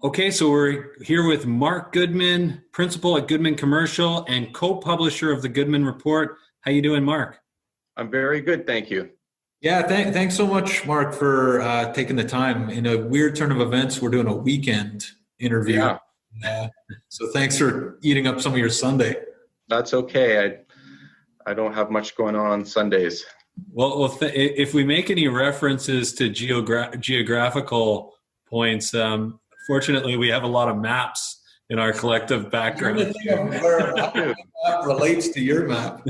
Okay, so we're here with Mark Goodman, principal at Goodman Commercial and co-publisher of the Goodman Report. How you doing, Mark? I'm very good, thank you. Yeah, thanks so much, Mark, for taking the time. In a weird turn of events, we're doing a weekend interview. Yeah, Uh, so thanks for eating up some of your Sunday. that's okay. I don't have much going on Sundays. If we make any references to geographical points, fortunately, we have a lot of maps in our collective Trying to background. think of where that map relates to your map.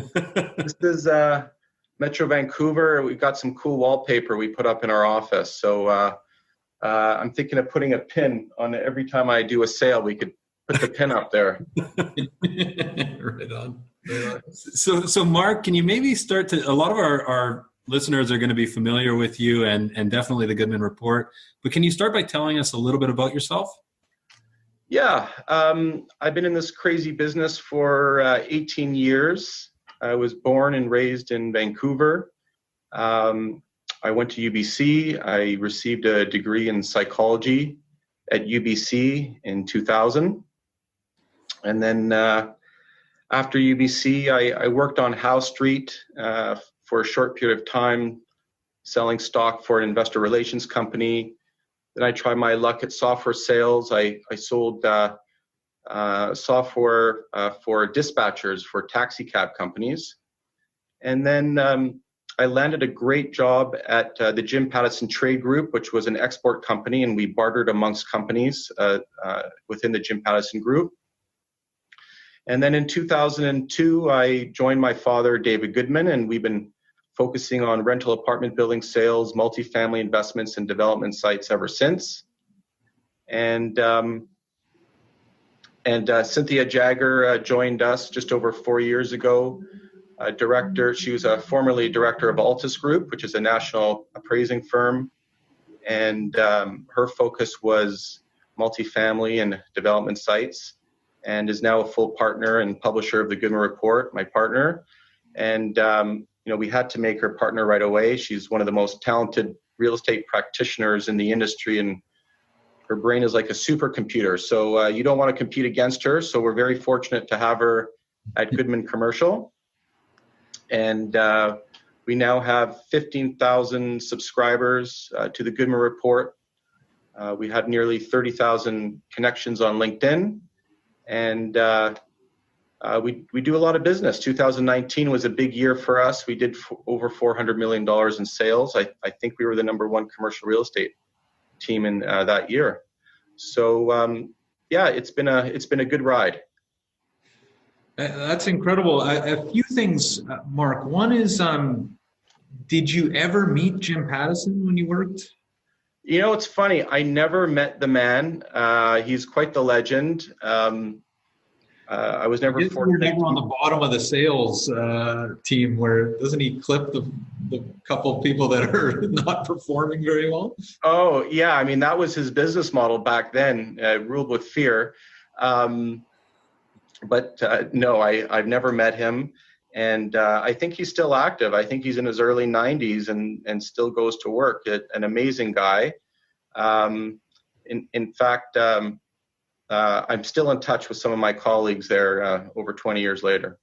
This is Metro Vancouver. We've got some cool wallpaper we put up in our office. So I'm thinking of putting a pin on every time I do a sale. We could put the pin up there. Right on. So Mark, can you maybe start to, a lot of our listeners are going to be familiar with you and definitely the Goodman Report, but can you start by telling us a little bit about yourself? Yeah, I've been in this crazy business for 18 years. I was born and raised in Vancouver. I went to UBC. I received a degree in psychology at UBC in 2000. And then after UBC, I worked on Howe Street for a short period of time, selling stock for an investor relations company. Then I tried my luck at software sales. I sold software for dispatchers for taxi cab companies. And then I landed a great job at the Jim Pattison Trade Group, which was an export company, and we bartered amongst companies within the Jim Pattison Group. And then in 2002, I joined my father, David Goodman, and we've been focusing on rental apartment building sales, multifamily investments, and development sites ever since. And Cynthia Jagger joined us just over 4 years ago. Director, she was formerly director of Altus Group, which is a national appraising firm, and her focus was multifamily and development sites, and is now a full partner and publisher of the Goodman Report, my partner. And we had to make her partner right away. She's one of the most talented real estate practitioners in the industry, and her brain is like a supercomputer. So you don't want to compete against her. So we're very fortunate to have her at Goodman Commercial. And we now have 15,000 subscribers to the Goodman Report. We had nearly 30,000 connections on LinkedIn. And we do a lot of business. 2019 was a big year for us. We did over $400 million in sales. I think we were the #1 commercial real estate team in that year. So yeah, it's been a good ride. That's incredible. A few things, Mark. One is, did you ever meet Jim Pattison when you worked? You know, it's funny. I never met the man. He's quite the legend. I was never fortunate. Never on the bottom of the sales team, where doesn't he clip the couple of people that are not performing very well? Oh yeah, I mean that was his business model back then, ruled with fear. But no, I've never met him, and I think he's still active. I think he's in his early 90s and still goes to work. An amazing guy. In fact, I'm still in touch with some of my colleagues there over 20 years later.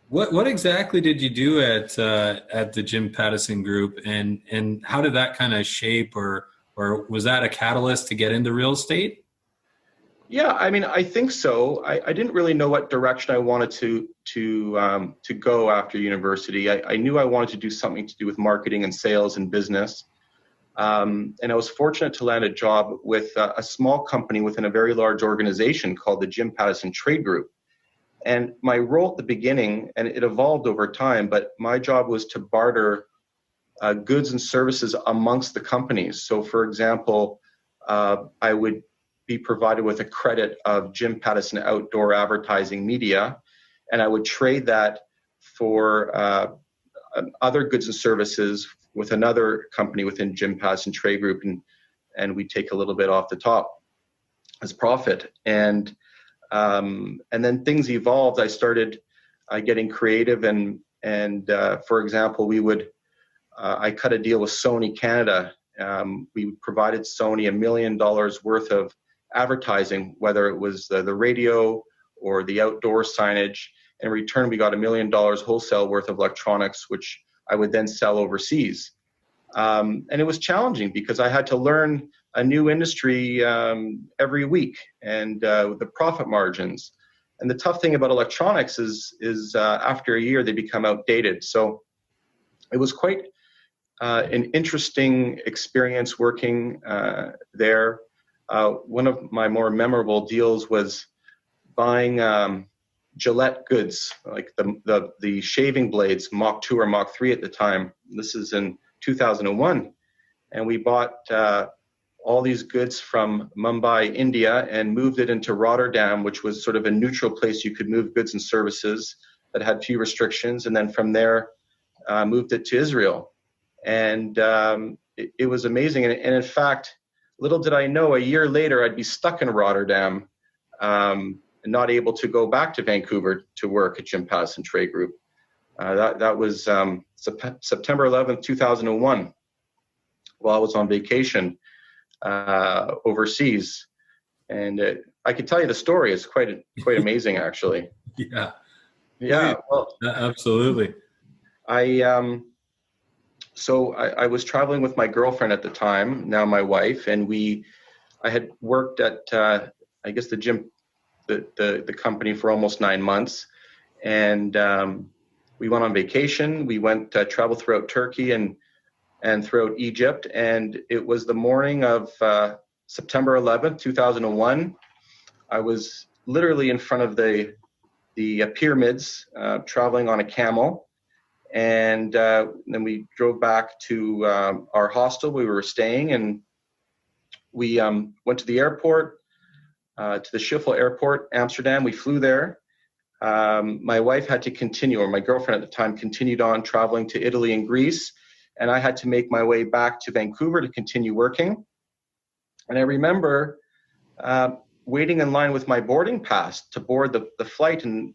What exactly did you do at the Jim Pattison Group, and how did that kind of shape, or was that a catalyst to get into real estate? Yeah, I mean, I think so. I didn't really know what direction I wanted to go after university. I knew I wanted to do something to do with marketing and sales and business. And I was fortunate to land a job with a small company within a very large organization called the Jim Pattison Trade Group. And my role at the beginning, and it evolved over time, but my job was to barter goods and services amongst the companies. So for example, I would be provided with a credit of Jim Pattison outdoor advertising media, and I would trade that for other goods and services with another company within Jim Pattison Trade Group, and we take a little bit off the top as profit. And then things evolved. I started getting creative, and for example, I cut a deal with Sony Canada. We provided Sony $1 million worth of advertising, whether it was the radio or the outdoor signage. In return, we got $1 million wholesale worth of electronics, which I would then sell overseas. And it was challenging because I had to learn a new industry every week, and the profit margins. And the tough thing about electronics is after a year they become outdated. So it was quite an interesting experience working there. One of my more memorable deals was buying Gillette goods, like the shaving blades, Mach 2 or Mach 3 at the time. This is in 2001. And we bought all these goods from Mumbai, India, and moved it into Rotterdam, which was sort of a neutral place you could move goods and services that had few restrictions. And then from there, moved it to Israel. And it was amazing. And in fact, little did I know, a year later, I'd be stuck in Rotterdam and not able to go back to Vancouver to work at Jim Pattison Trade Group. That was September 11th, 2001, while I was on vacation overseas. And I could tell you the story. It's quite amazing, actually. Yeah. Yeah. Well, absolutely. So I was traveling with my girlfriend at the time, now my wife, and I had worked at I guess the company for almost 9 months, and we went on vacation. We went traveled throughout Turkey and throughout Egypt, and it was the morning of September 11th, 2001. I was literally in front of the pyramids, traveling on a camel. And then we drove back to our hostel we were staying, and we went to the airport, to the Schiphol Airport, Amsterdam. We flew there. My wife had to continue, or my girlfriend at the time continued on traveling to Italy and Greece, and I had to make my way back to Vancouver to continue working. And I remember waiting in line with my boarding pass to board the flight, and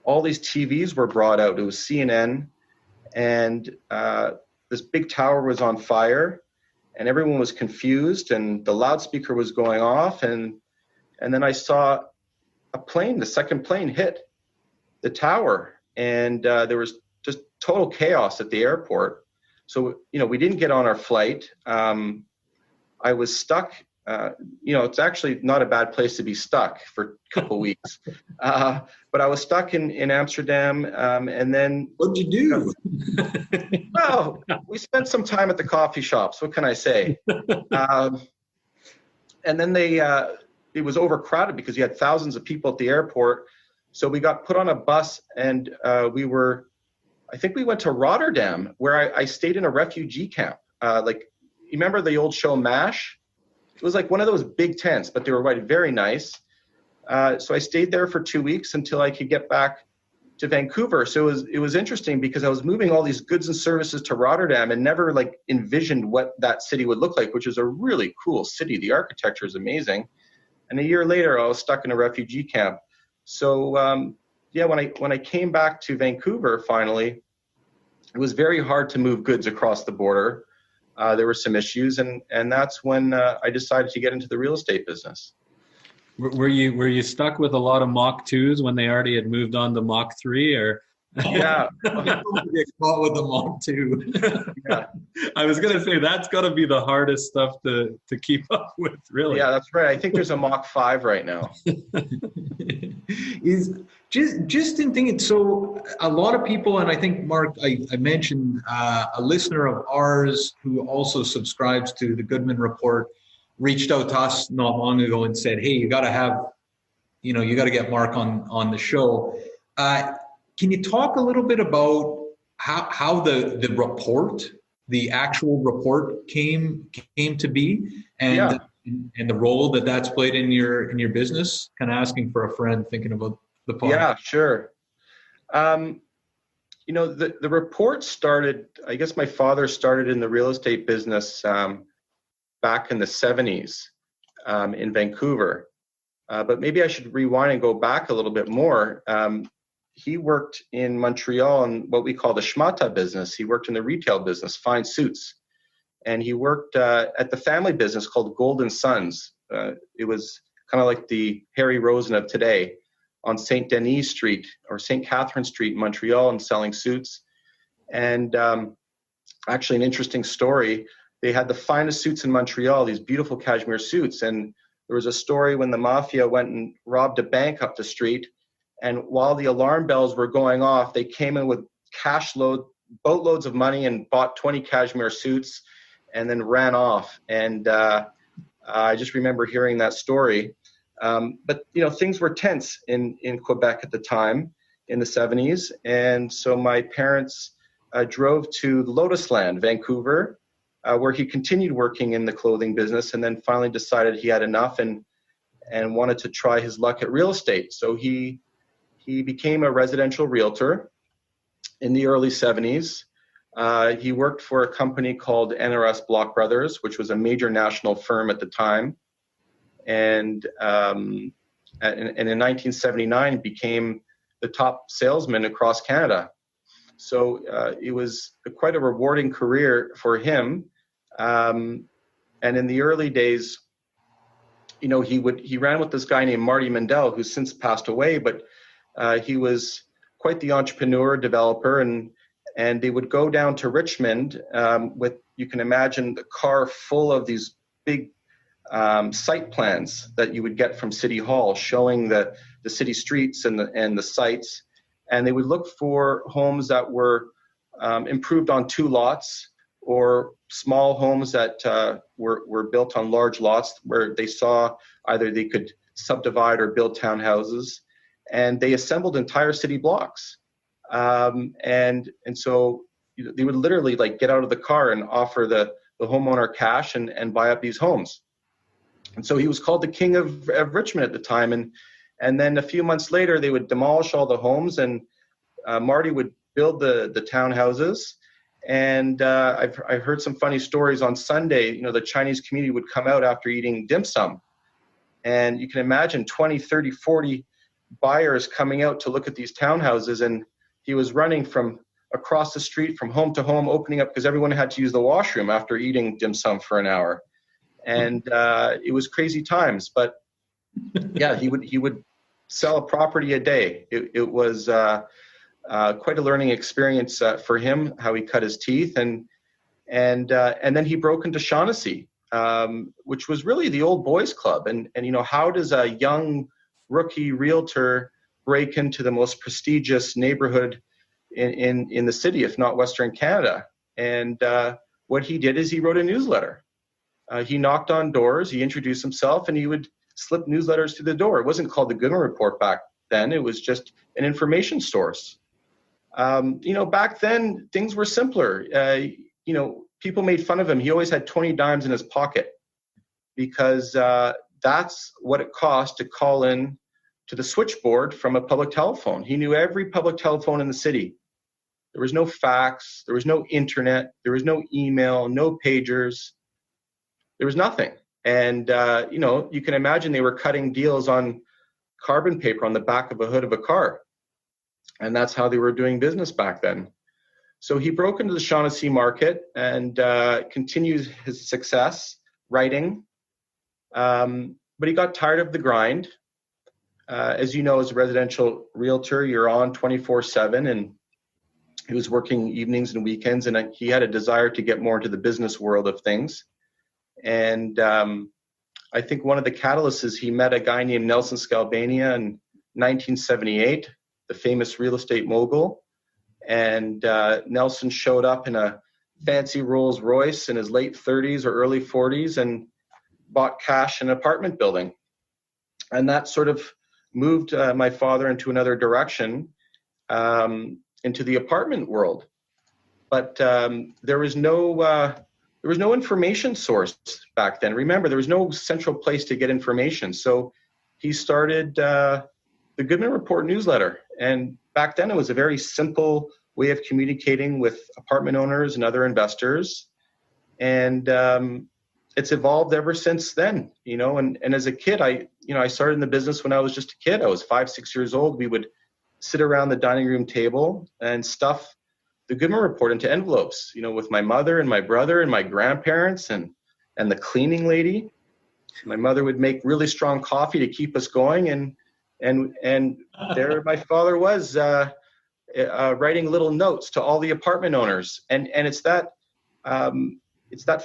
all these TVs were brought out. It was CNN. And this big tower was on fire, and everyone was confused, and the loudspeaker was going off, and then I saw a plane, the second plane, hit the tower, and there was just total chaos at the airport. So we didn't get on our flight. I was stuck. It's actually not a bad place to be stuck for a couple weeks. But I was stuck in Amsterdam, and then... What'd you do? Well, we spent some time at the coffee shops. What can I say? And then it was overcrowded because you had thousands of people at the airport. So we got put on a bus, and I think we went to Rotterdam, where I stayed in a refugee camp. You remember the old show MASH? It was like one of those big tents, but they were very nice. So I stayed there for 2 weeks until I could get back to Vancouver. So it was interesting because I was moving all these goods and services to Rotterdam and never envisioned what that city would look like, which is a really cool city. The architecture is amazing. And a year later, I was stuck in a refugee camp. So when I came back to Vancouver finally, it was very hard to move goods across the border. There were some issues, and that's when I decided to get into the real estate business. Were you stuck with a lot of Mach 2s when they already had moved on to Mach 3, or? Yeah, get caught with the Mach 2. Yeah. I was gonna say that's got to be the hardest stuff to keep up with, really. Yeah, that's right. I think there's a Mach 5 right now. Is just in thinking, so a lot of people, and I think Mark, I mentioned a listener of ours who also subscribes to the Goodman Report reached out to us not long ago and said, hey, you got to get Mark on the show. Can you talk a little bit about how the report, the actual report came to be, and the role that's played in your business? Kind of asking for a friend, thinking about the podcast. Yeah, sure. The report started, I guess my father started in the real estate business back in the 70s in Vancouver. But maybe I should rewind and go back a little bit more. He worked in Montreal in what we call the schmata business. He worked in the retail business, fine suits. And he worked at the family business called Golden Sons. It was kind of like the Harry Rosen of today, on St. Denis Street or St. Catherine Street in Montreal, and selling suits. And actually, an interesting story, they had the finest suits in Montreal, these beautiful cashmere suits. And there was a story when the mafia went and robbed a bank up the street. And while the alarm bells were going off, they came in with boatloads of money and bought 20 cashmere suits and then ran off. And I just remember hearing that story. But, things were tense in Quebec at the time in the 70s. And so my parents drove to Lotus Land, Vancouver, where he continued working in the clothing business, and then finally decided he had enough and wanted to try his luck at real estate. So he became a residential realtor in the early 70s. He worked for a company called NRS Block Brothers, which was a major national firm at the time. And in 1979 became the top salesman across Canada. So it was quite a rewarding career for him. And in the early days, he ran with this guy named Marty Mandel, who's since passed away, but he was quite the entrepreneur, developer, and they would go down to Richmond with, you can imagine, the car full of these big site plans that you would get from City Hall, showing the city streets and the sites. And they would look for homes that were improved on 2 lots, or small homes that were built on large lots where they saw either they could subdivide or build townhouses. And they assembled entire city blocks. And so they would literally get out of the car and offer the homeowner cash and buy up these homes. And so he was called the king of Richmond at the time. And then a few months later, they would demolish all the homes, and Marty would build the townhouses. And I've heard some funny stories on Sunday. The Chinese community would come out after eating dim sum. And you can imagine 20, 30, 40 buyers coming out to look at these townhouses. And he was running from across the street from home to home, opening up, because everyone had to use the washroom after eating dim sum for an hour. And it was crazy times. But yeah, he would sell a property a day. It was quite a learning experience for him, how he cut his teeth. And then he broke into Shaughnessy, which was really the old boys club. And how does a young rookie realtor break into the most prestigious neighborhood in the city, if not Western Canada? And what he did is he wrote a newsletter. He knocked on doors, he introduced himself, and he would slip newsletters through the door. It wasn't called the Goodman Report back then. It was just an information source. Back then, things were simpler. People made fun of him. He always had 20 dimes in his pocket, because that's what it cost to call in to the switchboard from a public telephone. He knew every public telephone in the city. There was no fax, there was no internet, there was no email, no pagers. There was nothing. And, you can imagine they were cutting deals on carbon paper on the back of a hood of a car. And that's how they were doing business back then. So he broke into the Shaughnessy market and continued his success writing. But he got tired of the grind. As you know, as a residential realtor, you're on 24/7, and he was working evenings and weekends, and he had a desire to get more into the business world of things. And I think one of the catalysts is he met a guy named Nelson Scalbania in 1978, the famous real estate mogul. And Nelson showed up in a fancy Rolls Royce in his late 30s or early 40s and bought cash in an apartment building. And that sort of moved my father into another direction, into the apartment world. But there was no information source back then. Remember, there was no central place to get information. So he started the Goodman Report newsletter. And back then it was a very simple way of communicating with apartment owners and other investors. And it's evolved ever since then, and as a kid, I started in the business when I was just a kid. I was 5, 6 years old. We would sit around the dining room table and stuff the Goodman Report into envelopes, with my mother and my brother and my grandparents and the cleaning lady. My mother would make really strong coffee to keep us going, and there my father was writing little notes to all the apartment owners, and it's that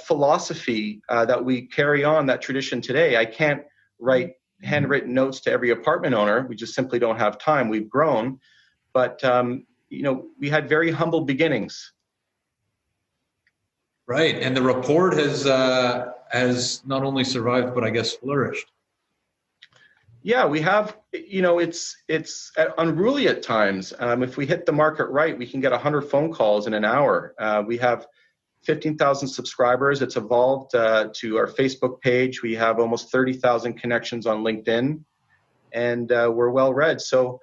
philosophy that we carry on, that tradition today. I can't write handwritten notes to every apartment owner. We just simply don't have time. We've grown, but we had very humble beginnings. Right, and the report has not only survived, but I guess flourished. Yeah, we have. It's unruly at times. If we hit the market right, we can get 100 phone calls in an hour. We have 15,000 subscribers. It's evolved to our Facebook page. We have almost 30,000 connections on LinkedIn, and we're well read. So,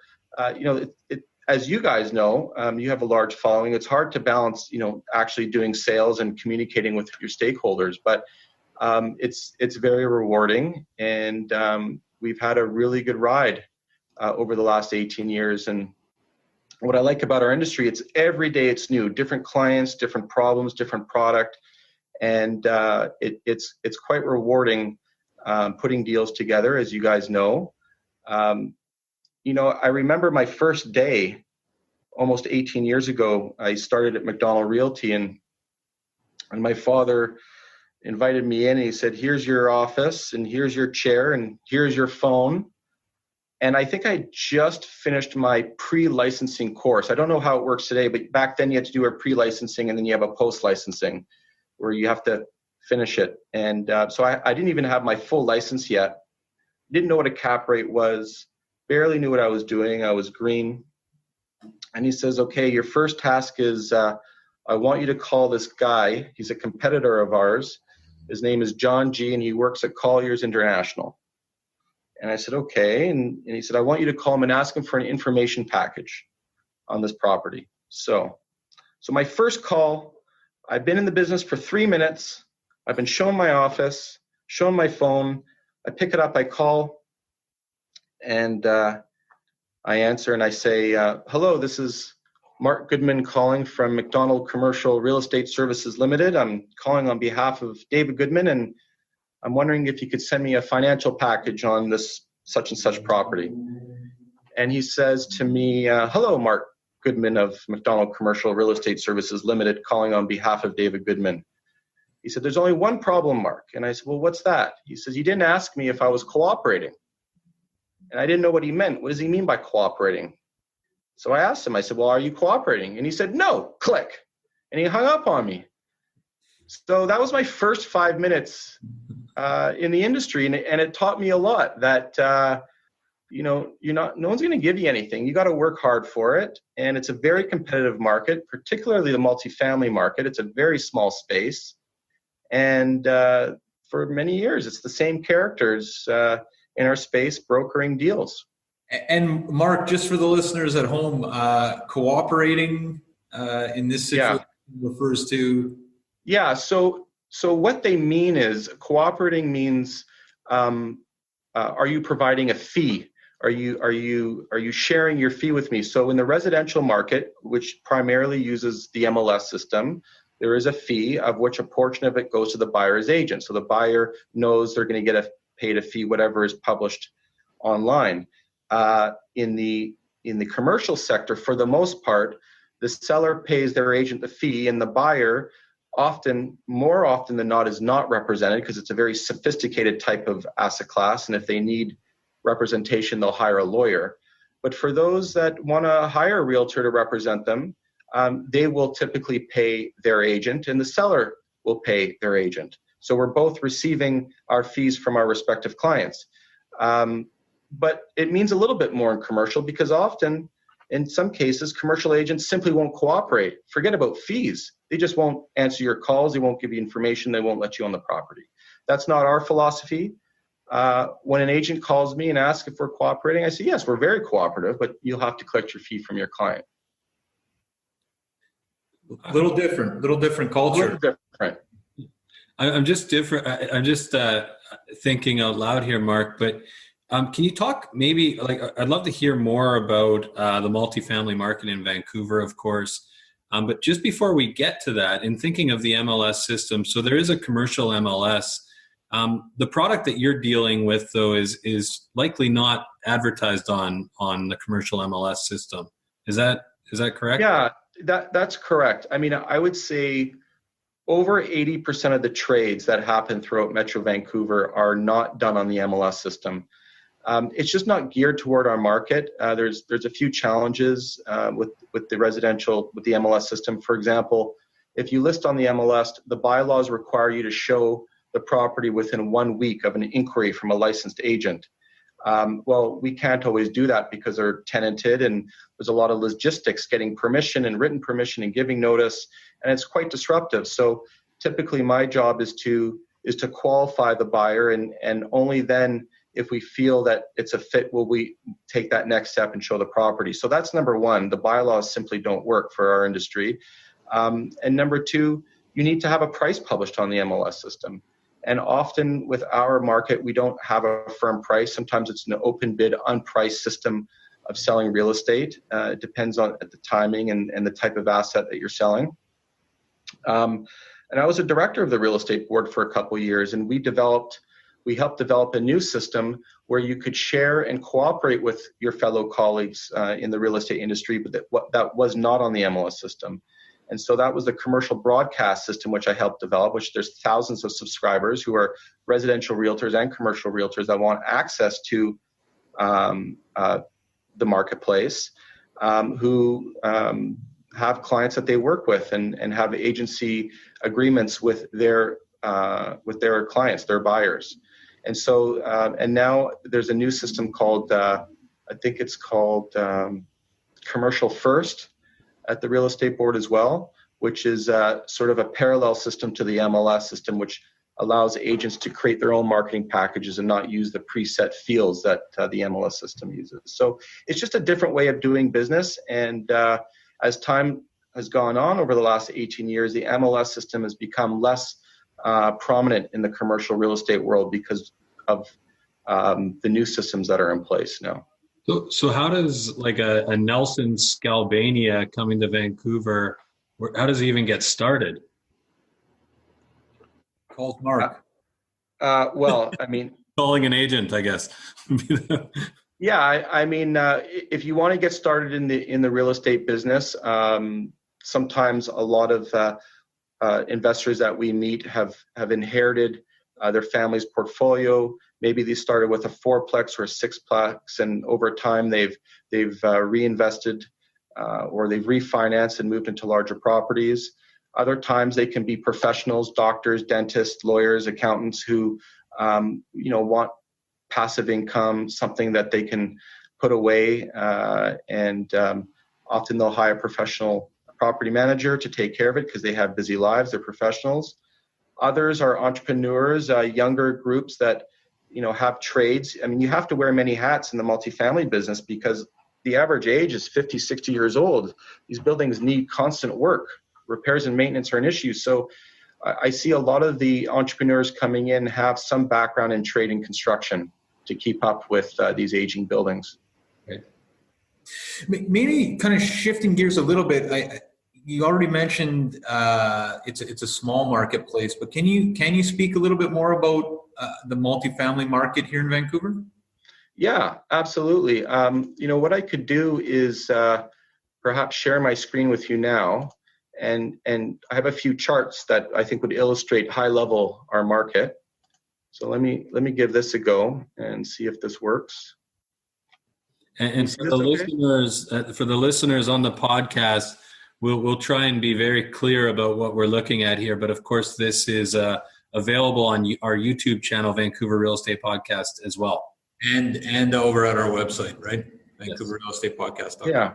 as you guys know, you have a large following. It's hard to balance, actually doing sales and communicating with your stakeholders, but it's very rewarding, and we've had a really good ride over the last 18 years. And what I like about our industry, it's every day it's new, different clients, different problems, different product, and it's quite rewarding putting deals together, as you guys know. I remember my first day almost 18 years ago. I started at McDonald Realty, and my father invited me in, and he said, "Here's your office, and here's your chair, and here's your phone." And I think I just finished my pre-licensing course. I don't know how it works today, but back then you had to do a pre-licensing, and then you have a post-licensing where you have to finish it. And so I didn't even have my full license yet. Didn't know what a cap rate was. Barely knew what I was doing. I was green. And he says, "Okay, your first task is I want you to call this guy. He's a competitor of ours. His name is John G, and he works at Colliers International." And I said, "Okay." And he said, "I want you to call him and ask him for an information package on this property." So my first call, I've been in the business for 3 minutes. I've been shown my office, shown my phone. I pick it up, I call, and I answer, and I say, "Hello, this is Mark Goodman calling from McDonald Commercial Real Estate Services Limited. I'm calling on behalf of David Goodman, and I'm wondering if you could send me a financial package on this such and such property." And he says to me, "Hello, Mark Goodman of McDonald Commercial Real Estate Services Limited, calling on behalf of David Goodman." He said, "There's only one problem, Mark." And I said, "Well, what's that?" He says, "You didn't ask me if I was cooperating." And I didn't know what he meant. What does he mean by cooperating? So I asked him, I said, "Well, are you cooperating?" And he said, "No," click. And he hung up on me. So that was my first 5 minutes in the industry. And it taught me a lot that, no one's going to give you anything. You got to work hard for it. And it's a very competitive market, particularly the multifamily market. It's a very small space. And for many years, it's the same characters in our space brokering deals. And Mark, just for the listeners at home, cooperating in this situation refers to? Yeah, so what they mean is cooperating means, are you providing a fee? Are you sharing your fee with me? So in the residential market, which primarily uses the MLS system, there is a fee of which a portion of it goes to the buyer's agent. So the buyer knows they're going to get paid a fee, whatever is published online. In the commercial sector, for the most part, the seller pays their agent the fee, and the buyer more often than not is not represented because it's a very sophisticated type of asset class, and if they need representation, they'll hire a lawyer. But for those that want to hire a realtor to represent them, they will typically pay their agent, and the seller will pay their agent. So we're both receiving our fees from our respective clients. But it means a little bit more in commercial because often, in some cases, commercial agents simply won't cooperate. Forget about fees. They just won't answer your calls. They won't give you information. They won't let you on the property. That's not our philosophy. When an agent calls me and asks if we're cooperating, I say, yes, we're very cooperative, but you'll have to collect your fee from your client. Little different culture. Little different. I'm just thinking out loud here, Mark, but can you talk maybe, I'd love to hear more about the multifamily market in Vancouver, of course. But just before we get to that, in thinking of the MLS system, so there is a commercial MLS. The product that you're dealing with, though, is likely not advertised on the commercial MLS system. Is that correct? Yeah, that's correct. I mean, I would say over 80% of the trades that happen throughout Metro Vancouver are not done on the MLS system. It's just not geared toward our market. There's a few challenges with the MLS system. For example, if you list on the MLS, the bylaws require you to show the property within 1 week of an inquiry from a licensed agent. Well, we can't always do that because they're tenanted, and there's a lot of logistics getting permission and written permission and giving notice, and it's quite disruptive. So typically my job is to qualify the buyer, and only then, if we feel that it's a fit, will we take that next step and show the property. So that's number one. The bylaws simply don't work for our industry. And number two, you need to have a price published on the MLS system. And often with our market, we don't have a firm price. Sometimes it's an open bid, unpriced system of selling real estate. It depends on the timing and the type of asset that you're selling. And I was a director of the real estate board for a couple of years, and we helped develop a new system where you could share and cooperate with your fellow colleagues in the real estate industry, but that was not on the MLS system. And so that was the commercial broadcast system, which I helped develop, which there's thousands of subscribers who are residential realtors and commercial realtors that want access to the marketplace, who have clients that they work with and have agency agreements with their clients, their buyers. And so, and now there's a new system called, I think it's called Commercial First at the Real Estate Board as well, which is sort of a parallel system to the MLS system, which allows agents to create their own marketing packages and not use the preset fields that the MLS system uses. So it's just a different way of doing business. And as time has gone on over the last 18 years, the MLS system has become less prominent in the commercial real estate world because of the new systems that are in place now. So how does like a Nelson Scalbania coming to Vancouver, how does he even get started? Called Mark. Well, I mean, calling an agent, I guess. Yeah, I mean, if you want to get started in the real estate business, sometimes a lot of investors that we meet have inherited their family's portfolio. Maybe they started with a 4-plex or a 6-plex, and over time they've reinvested or they've refinanced and moved into larger properties. Other times they can be professionals, doctors, dentists, lawyers, accountants who want passive income, something that they can put away, and often they'll hire a professional property manager to take care of it because they have busy lives. They're professionals. Others are entrepreneurs, younger groups that have trades. I mean, you have to wear many hats in the multifamily business because the average age is 50, 60 years old. These buildings need constant work. Repairs and maintenance are an issue. So I see a lot of the entrepreneurs coming in have some background in trade and construction to keep up with these aging buildings. Okay. Maybe kind of shifting gears a little bit. You already mentioned it's a small marketplace, but can you speak a little bit more about the multifamily market here in Vancouver? Yeah, absolutely. What I could do is perhaps share my screen with you now, and I have a few charts that I think would illustrate high level our market. So let me give this a go and see if this works. And for the listeners on the podcast, we'll try and be very clear about what we're looking at here. But of course, this is available on our YouTube channel, Vancouver Real Estate Podcast, as well, and over at our website, right? Vancouver Real Estate Podcast. Yeah.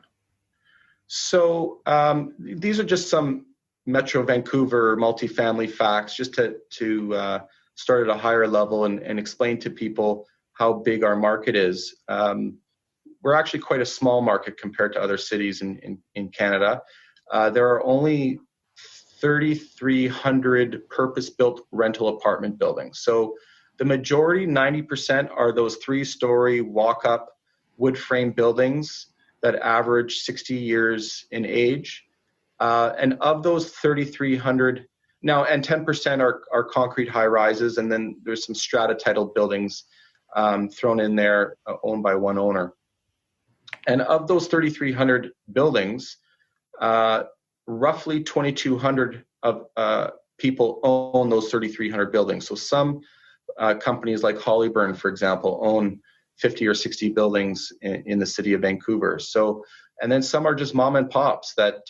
So these are just some Metro Vancouver multifamily facts, just to start at a higher level and explain to people how big our market is. We're actually quite a small market compared to other cities in Canada. There are only 3,300 purpose-built rental apartment buildings. So the majority, 90%, are those 3-story walk-up wood frame buildings that average 60 years in age. And of those 3,300 Now, and 10% are concrete high rises, and then there's some strata titled buildings thrown in there, owned by one owner. And of those 3,300 buildings, roughly 2,200 of people own those 3,300 buildings. So some companies like Hollyburn, for example, own 50 or 60 buildings in the city of Vancouver. So, and then some are just mom and pops that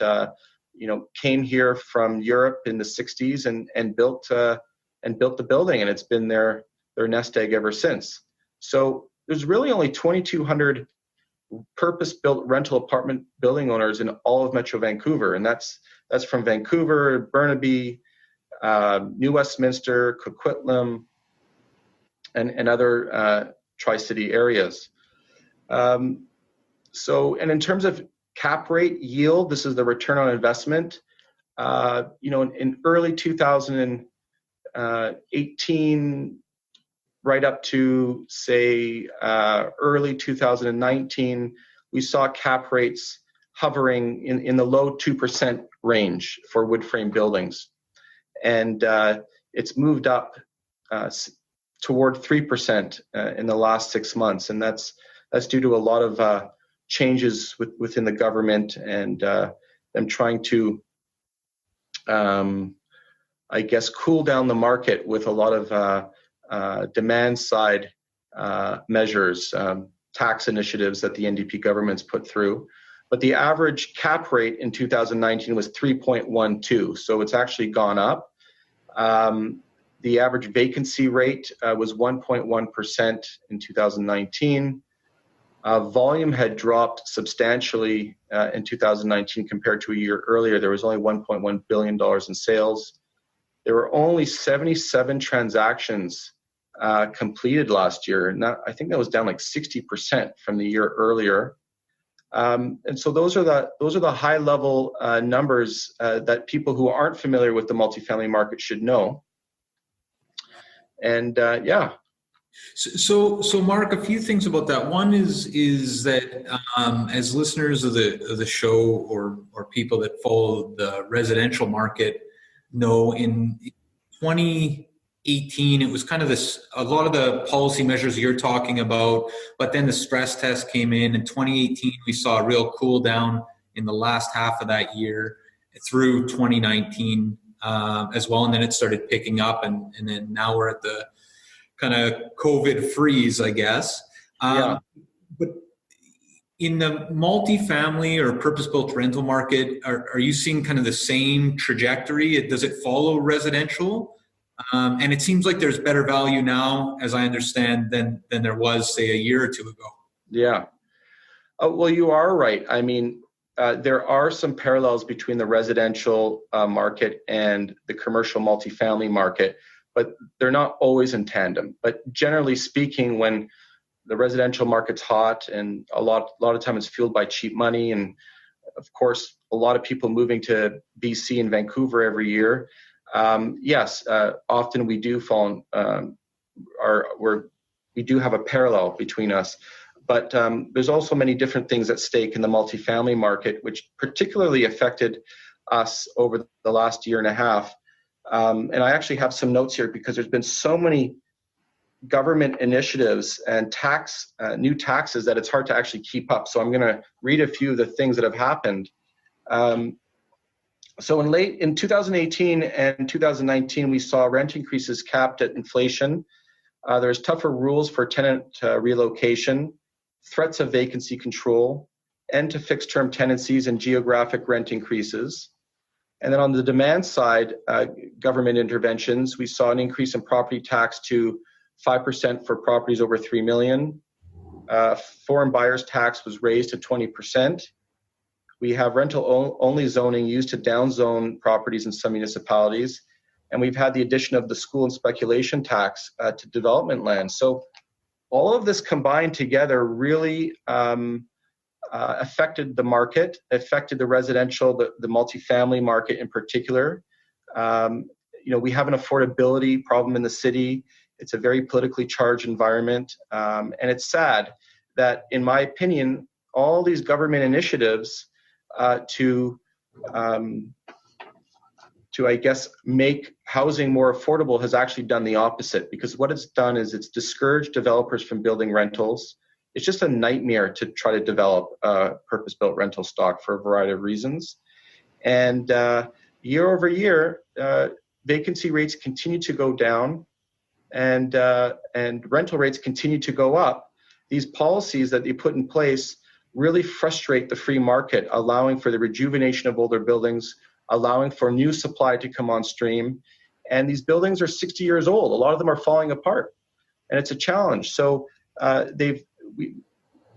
came here from Europe in the 60s and built the building, and it's been their nest egg ever since. So there's really only 2,200 purpose-built rental apartment building owners in all of Metro Vancouver, and that's from Vancouver, Burnaby, New Westminster, Coquitlam, and other Tri-City areas. So, and in terms of cap rate yield, this is the return on investment. In early 2018, right up to say early 2019, we saw cap rates hovering in the low 2% range for wood frame buildings, and it's moved up toward 3% in the last 6 months, and that's due to a lot of changes within the government and them trying to, cool down the market with a lot of demand side measures, tax initiatives that the NDP government's put through. But the average cap rate in 2019 was 3.12, so it's actually gone up. The average vacancy rate was 1.1% in 2019. Volume had dropped substantially in 2019 compared to a year earlier. There was only $1.1 billion in sales. There were only 77 transactions completed last year, and I think that was down like 60% from the year earlier. And so those are the high level numbers that people who aren't familiar with the multifamily market should know. And yeah. So Mark, a few things about that. One is that as listeners of the show or people that follow the residential market know, in 2018 it was kind of a lot of the policy measures you're talking about, but then the stress test came in 2018. We saw a real cool down in the last half of that year through 2019 as well, and then it started picking up, and then now we're at the kind of COVID freeze, I guess. Yeah. But in the multifamily or purpose-built rental market, are you seeing kind of the same trajectory? Does it follow residential? And it seems like there's better value now, as I understand, than there was, say, a year or two ago. Yeah. Well, you are right. I mean, there are some parallels between the residential market and the commercial multifamily market, but they're not always in tandem. But generally speaking, when the residential market's hot, and a lot of time it's fueled by cheap money, and of course a lot of people moving to BC and Vancouver every year, yes, often we do fall we do have a parallel between us. But there's also many different things at stake in the multifamily market, which particularly affected us over the last year and a half. And I actually have some notes here because there's been so many government initiatives and new taxes that it's hard to actually keep up. So I'm going to read a few of the things that have happened. So in 2018 and 2019, we saw rent increases capped at inflation. There's tougher rules for tenant relocation, threats of vacancy control, end to fixed term tenancies, and geographic rent increases. And then on the demand side, government interventions, we saw an increase in property tax to 5% for properties over $3 million. Foreign buyers tax was raised to 20%. We have rental only zoning used to downzone properties in some municipalities. And we've had the addition of the school and speculation tax to development land. So all of this combined together really affected the market, affected the residential, the multifamily market in particular. We have an affordability problem in the city. It's a very politically charged environment. And it's sad that, in my opinion, all these government initiatives to I guess, make housing more affordable has actually done the opposite, because what it's done is it's discouraged developers from building rentals. It's just a nightmare to try to develop purpose-built rental stock for a variety of reasons. And year over year, vacancy rates continue to go down, and rental rates continue to go up. These policies that they put in place really frustrate the free market, allowing for the rejuvenation of older buildings, allowing for new supply to come on stream. And these buildings are 60 years old. A lot of them are falling apart, and it's a challenge. So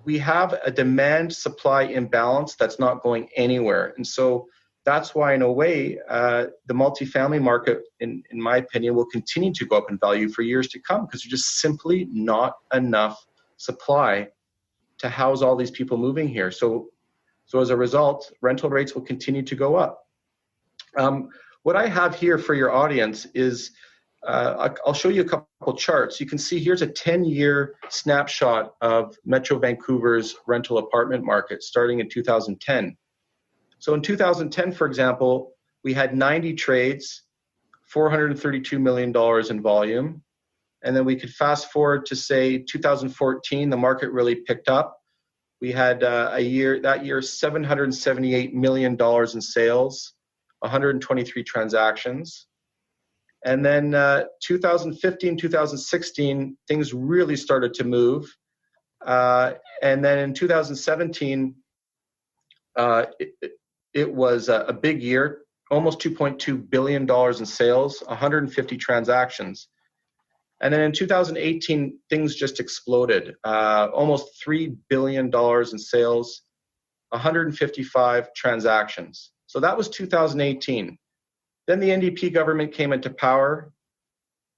we have a demand-supply imbalance that's not going anywhere. And so that's why, in a way, the multifamily market, in my opinion, will continue to go up in value for years to come, because there's just simply not enough supply to house all these people moving here. So as a result, rental rates will continue to go up. What I have here for your audience is, I'll show you a couple charts. You can see here's a 10-year snapshot of Metro Vancouver's rental apartment market starting in 2010. So in 2010, for example, we had 90 trades, $432 million in volume. And then we could fast forward to, say, 2014, the market really picked up. We had that year, $778 million in sales, 123 transactions. And then 2015, 2016, things really started to move. And then in 2017, it was a big year, almost $2.2 billion in sales, 150 transactions. And then in 2018, things just exploded, almost $3 billion in sales, 155 transactions. So that was 2018. Then the NDP government came into power,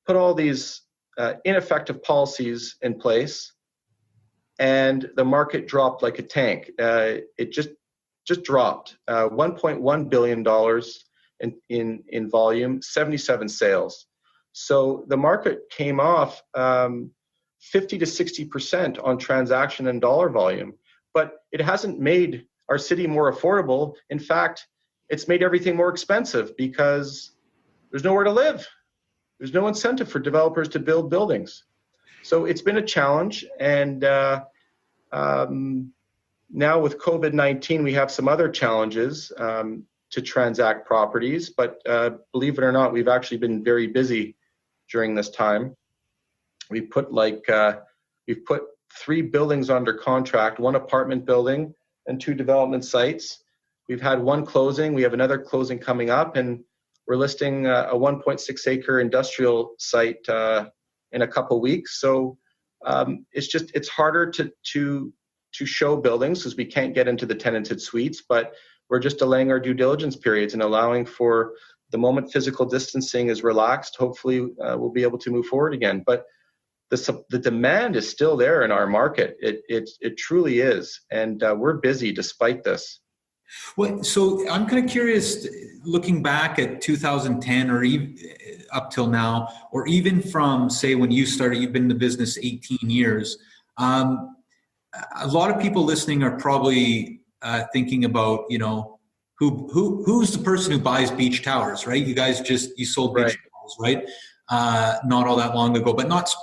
put all these ineffective policies in place, and the market dropped like a tank. It just dropped. $1.1 billion in volume, 77 sales. So the market came off 50 to 60% on transaction and dollar volume, but it hasn't made our city more affordable. In fact, it's made everything more expensive because there's nowhere to live. There's no incentive for developers to build buildings. So it's been a challenge. And now with COVID-19, we have some other challenges to transact properties. But believe it or not, we've actually been very busy during this time. We've put 3 buildings under contract, 1 apartment building and 2 development sites. We've had 1 closing. We have another closing coming up, and we're listing a 1.6 acre industrial site in a couple weeks. So it's harder to show buildings because we can't get into the tenanted suites, but we're just delaying our due diligence periods and allowing for the moment physical distancing is relaxed. Hopefully we'll be able to move forward again. But the demand is still there in our market. It truly is. And we're busy despite this. Well, so I'm kind of curious, looking back at 2010 or even up till now, or even from, say, when you started, you've been in the business 18 years. A lot of people listening are probably thinking about, who's the person who buys beach towers, right? You guys you sold beach towers, right? Not all that long ago, but not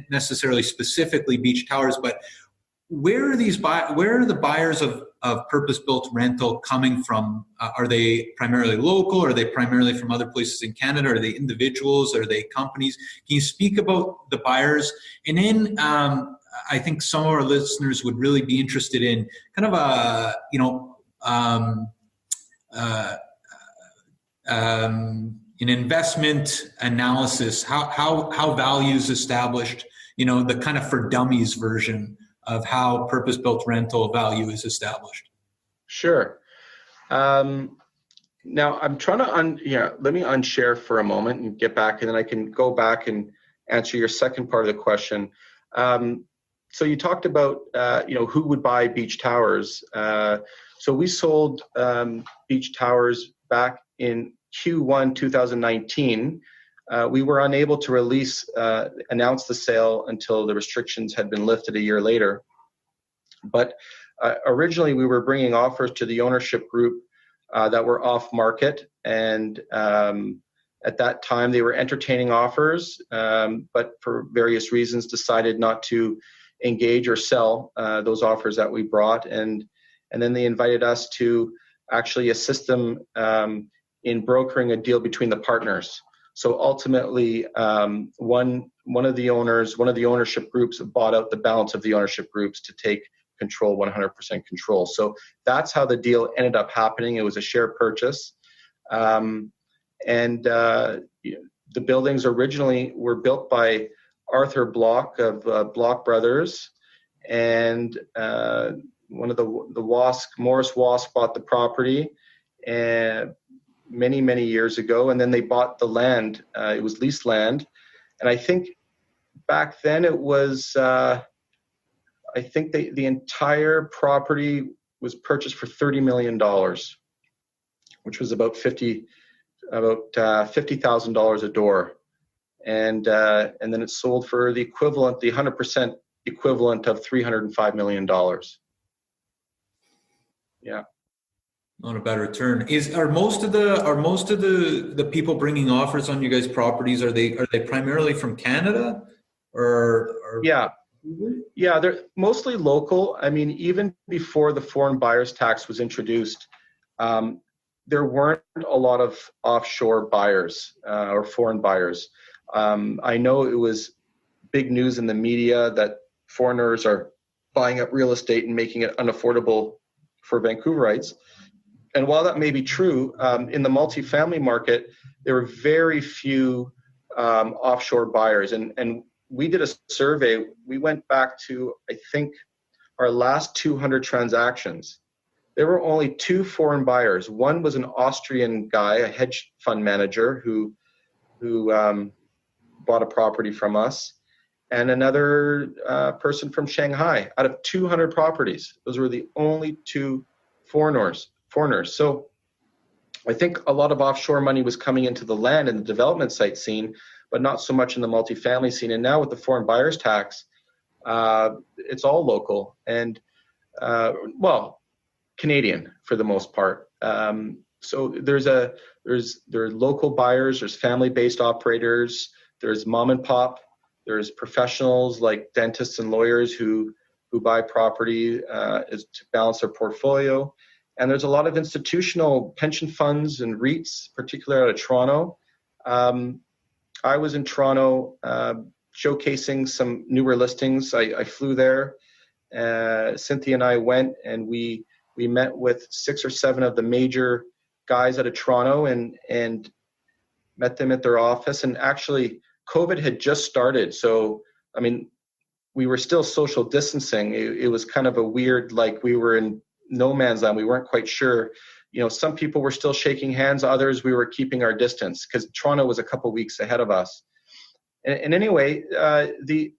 necessarily specifically beach towers, but where are the buyers of purpose-built rental coming from? Are they primarily local? Are they primarily from other places in Canada? Are they individuals? Are they companies? Can you speak about the buyers? And then I think some of our listeners would really be interested in kind of an investment analysis, how value is established, the kind of for dummies version of how purpose-built rental value is established. Sure. Now I'm trying to let me unshare for a moment and get back, and then I can go back and answer your second part of the question. So you talked about who would buy beach towers. So we sold beach towers back in Q1 2019. We were unable to announce the sale until the restrictions had been lifted a year later. But originally we were bringing offers to the ownership group that were off market, and at that time they were entertaining offers, but for various reasons decided not to engage or sell those offers that we brought, and then they invited us to actually assist them in brokering a deal between the partners. So ultimately, one of the ownership groups bought out the balance of the ownership groups to take control, 100% control. So that's how the deal ended up happening. It was a share purchase. The buildings originally were built by Arthur Block of Block Brothers, and one of the Morris Wask bought the property many years ago, and then they bought the land. It was leased land, and I think back then it was I think the entire property was purchased for $30 million, which was about $50,000 a door, and then it sold for the 100% equivalent of $305 million. Yeah. Not a bad return. Are most of the people bringing offers on you guys' properties, are they primarily from Canada or Yeah, they're mostly local. I mean, even before the foreign buyers tax was introduced, there weren't a lot of offshore buyers or foreign buyers. I know it was big news in the media that foreigners are buying up real estate and making it unaffordable for Vancouverites. And while that may be true, in the multifamily market, there were very few offshore buyers. And we did a survey. We went back to, I think, our last 200 transactions. There were only 2 foreign buyers. One was an Austrian guy, a hedge fund manager who bought a property from us, and another person from Shanghai. Out of 200 properties, those were the only 2 foreigners. So I think a lot of offshore money was coming into the land and the development site scene, but not so much in the multifamily scene. And now with the foreign buyers tax, it's all local and, Canadian for the most part. So there are local buyers, there's family-based operators, there's mom and pop, there's professionals like dentists and lawyers who buy property to balance their portfolio. And there's a lot of institutional pension funds and REITs, particularly out of Toronto. I was in Toronto showcasing some newer listings. I flew there. Cynthia and I went, and we met with 6 or 7 of the major guys out of Toronto and met them at their office. And actually, COVID had just started. So, I mean, we were still social distancing. It was kind of a weird, like we were in no man's land. We weren't quite sure. You know, some people were still shaking hands. Others, we were keeping our distance because Toronto was a couple weeks ahead of us. And anyway, the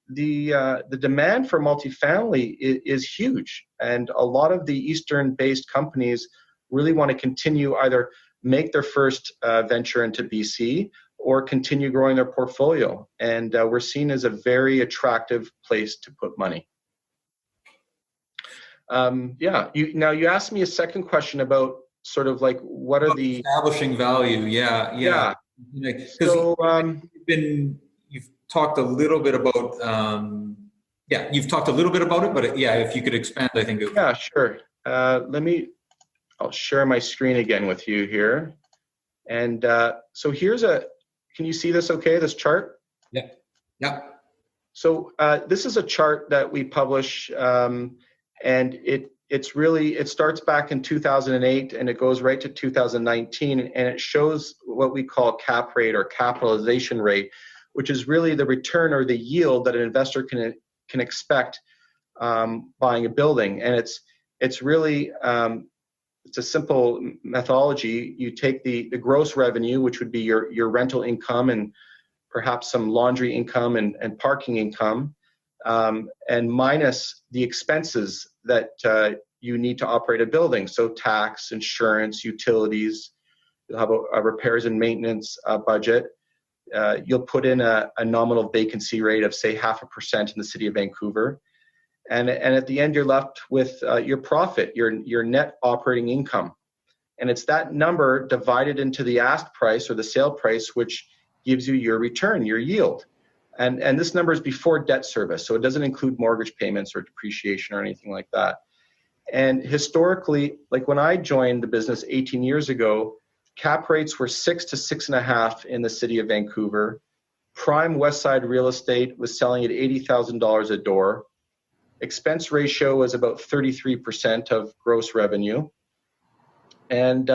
demand for multifamily is huge, and a lot of the Eastern-based companies really want to continue either make their first venture into BC or continue growing their portfolio. And we're seen as a very attractive place to put money. You asked me a second question about sort of like what are the establishing value. Yeah. So you've talked a little bit about you've talked a little bit about it, but if you could expand, I think. Sure. I'll share my screen again with you here. And so can you see this okay, this chart? Yeah. So this is a chart that we publish, and it starts back in 2008 and it goes right to 2019, and it shows what we call cap rate or capitalization rate, which is really the return or the yield that an investor can expect buying a building. And it's really it's a simple methodology. You take the gross revenue, which would be your rental income and perhaps some laundry income and parking income, and minus the expenses that you need to operate a building. So tax, insurance, utilities. You'll have a repairs and maintenance budget. You'll put in a nominal vacancy rate of, say, 0.5% in the city of Vancouver. And at the end, you're left with your profit, your net operating income. And it's that number divided into the ask price or the sale price, which gives you your return, your yield. And this number is before debt service, so it doesn't include mortgage payments or depreciation or anything like that. And historically, like when I joined the business 18 years ago, cap rates were 6 to 6.5 in the city of Vancouver. Prime Westside Real Estate was selling at $80,000 a door. Expense ratio was about 33% of gross revenue. And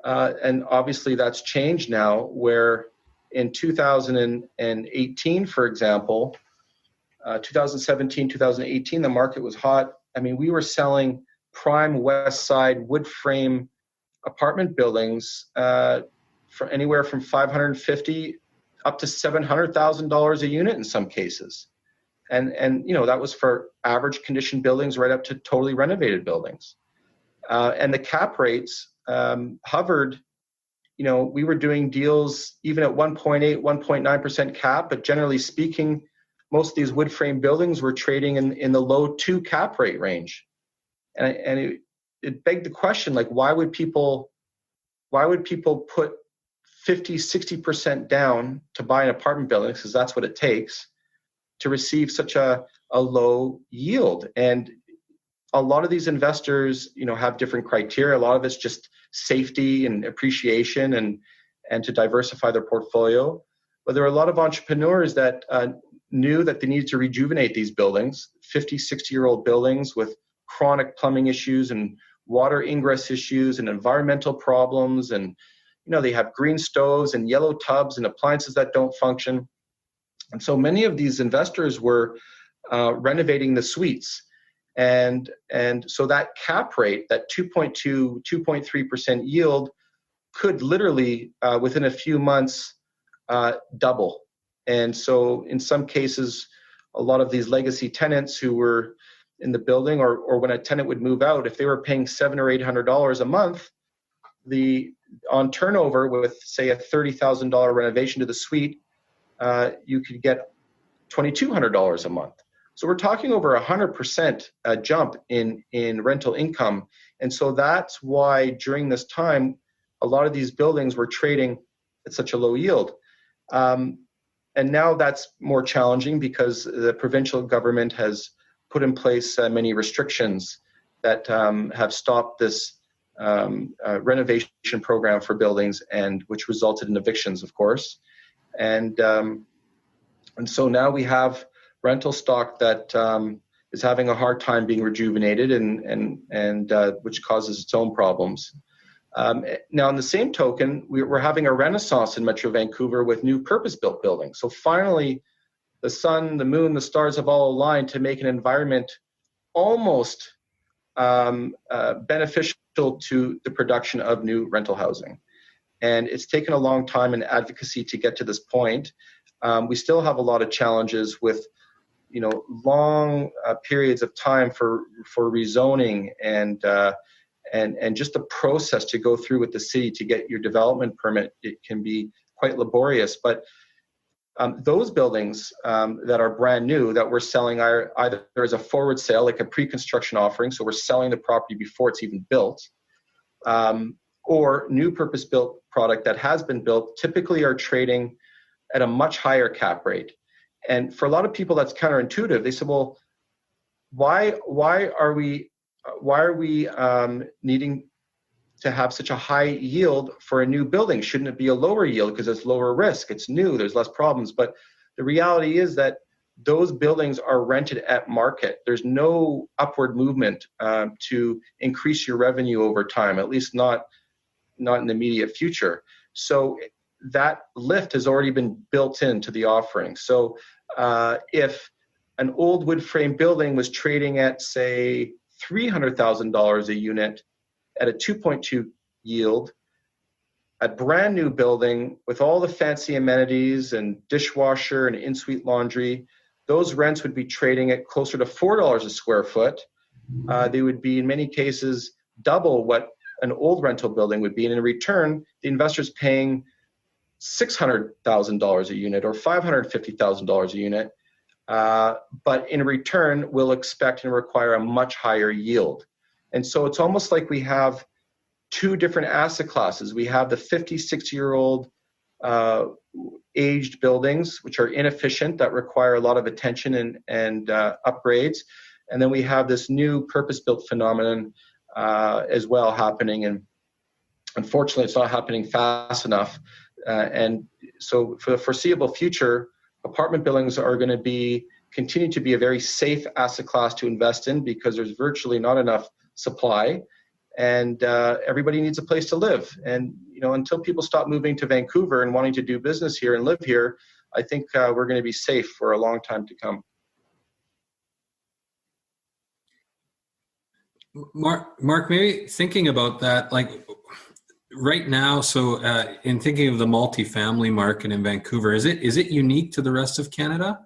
obviously that's changed now, where in 2018, for example, 2017, 2018, the market was hot. I mean, we were selling prime West Side wood frame apartment buildings for anywhere from $550 up to $700,000 a unit in some cases. And you know, that was for average condition buildings right up to totally renovated buildings. And the cap rates hovered. You know, we were doing deals even at 1.8, 1.9% cap, but generally speaking, most of these wood frame buildings were trading in the low 2 cap rate range. And it begged the question, like, why would people put 50, 60% down to buy an apartment building, because that's what it takes, to receive such a low yield? And a lot of these investors, you know, have different criteria. A lot of it's just safety and appreciation and to diversify their portfolio. But there are a lot of entrepreneurs that knew that they needed to rejuvenate these buildings, 50, 60-year-old buildings with chronic plumbing issues and water ingress issues and environmental problems. And, you know, they have green stoves and yellow tubs and appliances that don't function. And so many of these investors were renovating the suites. And so that cap rate, that 2.2, 2.3% yield could literally, within a few months, double. And so in some cases, a lot of these legacy tenants who were in the building, or when a tenant would move out, if they were paying $700 or $800 a month, on turnover with, say, a $30,000 renovation to the suite, you could get $2,200 a month. So we're talking over 100% jump in rental income. And so that's why during this time, a lot of these buildings were trading at such a low yield. And now that's more challenging because the provincial government has put in place many restrictions that have stopped this renovation program for buildings, and which resulted in evictions, of course. And so now we have rental stock that is having a hard time being rejuvenated, and which causes its own problems. Now, on the same token, we're having a renaissance in Metro Vancouver with new purpose-built buildings. So finally, the sun, the moon, the stars have all aligned to make an environment almost beneficial to the production of new rental housing. And it's taken a long time in advocacy to get to this point. We still have a lot of challenges with, you know, long periods of time for rezoning and just the process to go through with the city to get your development permit. It can be quite laborious. But those buildings that are brand new that we're selling are either as a forward sale, like a pre-construction offering, so we're selling the property before it's even built, or new purpose-built product that has been built, typically are trading at a much higher cap rate. And for a lot of people, that's counterintuitive. They say, well, why are we needing to have such a high yield for a new building? Shouldn't it be a lower yield because it's lower risk? It's new, there's less problems. But the reality is that those buildings are rented at market. There's no upward movement to increase your revenue over time, at least not in the immediate future. So that lift has already been built into the offering. So if an old wood frame building was trading at, say, $300,000 a unit at a 2.2 yield, a brand new building with all the fancy amenities and dishwasher and in-suite laundry, those rents would be trading at closer to $4 a square foot. They would be, in many cases, double what an old rental building would be. And in return, the investor's paying $600,000 a unit or $550,000 a unit. But in return, we'll expect and require a much higher yield. And so it's almost like we have two different asset classes. We have the 56-year-old aged buildings, which are inefficient, that require a lot of attention and upgrades. And then we have this new purpose-built phenomenon as well happening. And unfortunately, it's not happening fast enough. And so for the foreseeable future, apartment buildings are going to continue to be a very safe asset class to invest in, because there's virtually not enough supply, and everybody needs a place to live. And until people stop moving to Vancouver and wanting to do business here and live here, I think we're going to be safe for a long time to come. Mark, maybe thinking about that, like right now, so in thinking of the multifamily market in Vancouver, is it unique to the rest of Canada?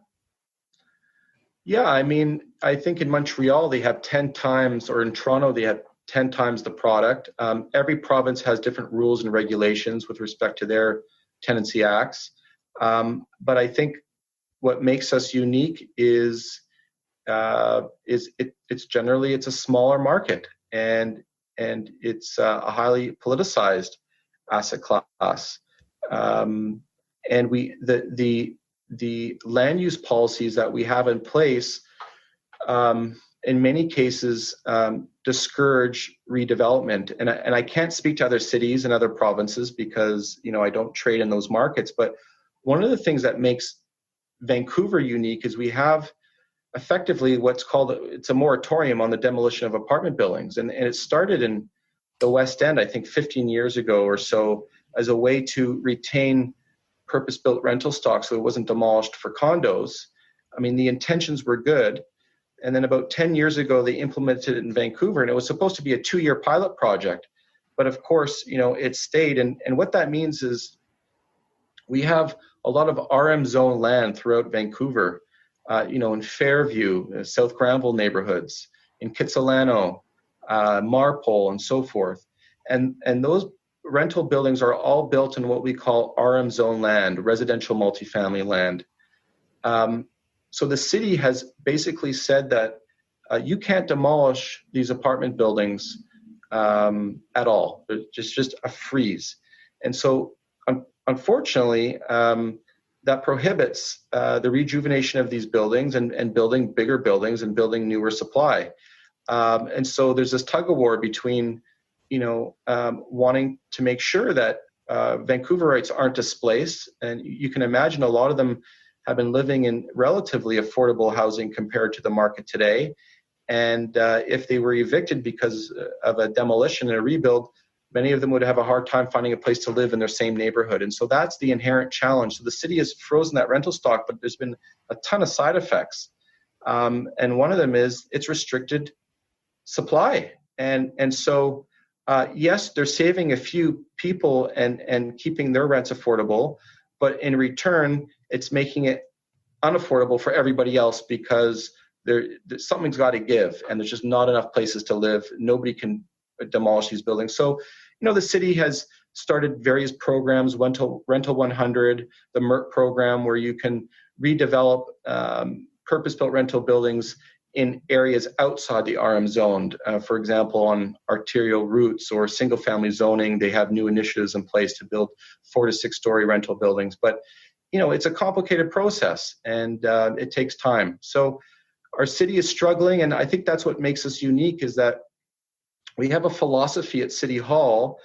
Yeah, I mean, I think in Montreal they have 10 times, or in Toronto they have 10 times the product. Every province has different rules and regulations with respect to their tenancy acts. But I think what makes us unique is it's generally a smaller market, and it's a highly politicized asset class. And the land use policies that we have in place, in many cases, discourage redevelopment. And I can't speak to other cities and other provinces because I don't trade in those markets. But one of the things that makes Vancouver unique is we have effectively what's called it's a moratorium on the demolition of apartment buildings, and it started in the West End, I think 15 years ago or so, as a way to retain purpose-built rental stock so it wasn't demolished for condos. I mean, the intentions were good. And then about 10 years ago, they implemented it in Vancouver, and it was supposed to be a 2-year pilot project. But of course, it stayed. And what that means is we have a lot of RM zone land throughout Vancouver, in Fairview, South Granville neighborhoods, in Kitsilano, Marpole, and so forth. And those rental buildings are all built in what we call RM zone land, residential multifamily land. So the city has basically said that you can't demolish these apartment buildings at all. It's just a freeze. And so unfortunately, that prohibits the rejuvenation of these buildings and building bigger buildings and building newer supply. And so there's this tug of war between wanting to make sure that Vancouverites aren't displaced. And you can imagine a lot of them have been living in relatively affordable housing compared to the market today. And if they were evicted because of a demolition and a rebuild, many of them would have a hard time finding a place to live in their same neighborhood. And so that's the inherent challenge. So the city has frozen that rental stock, but there's been a ton of side effects. And one of them is it's restricted supply. And so yes, they're saving a few people and keeping their rents affordable, but in return, it's making it unaffordable for everybody else because something's got to give, and there's just not enough places to live. Nobody can demolish these buildings. So, the city has started various programs, Rental 100, the MERT program, where you can redevelop purpose-built rental buildings in areas outside the RM zone. For example, on arterial routes or single-family zoning, they have new initiatives in place to build 4 to 6 story rental buildings. But, it's a complicated process, and it takes time. So our city is struggling, and I think that's what makes us unique, is that we have a philosophy at City Hall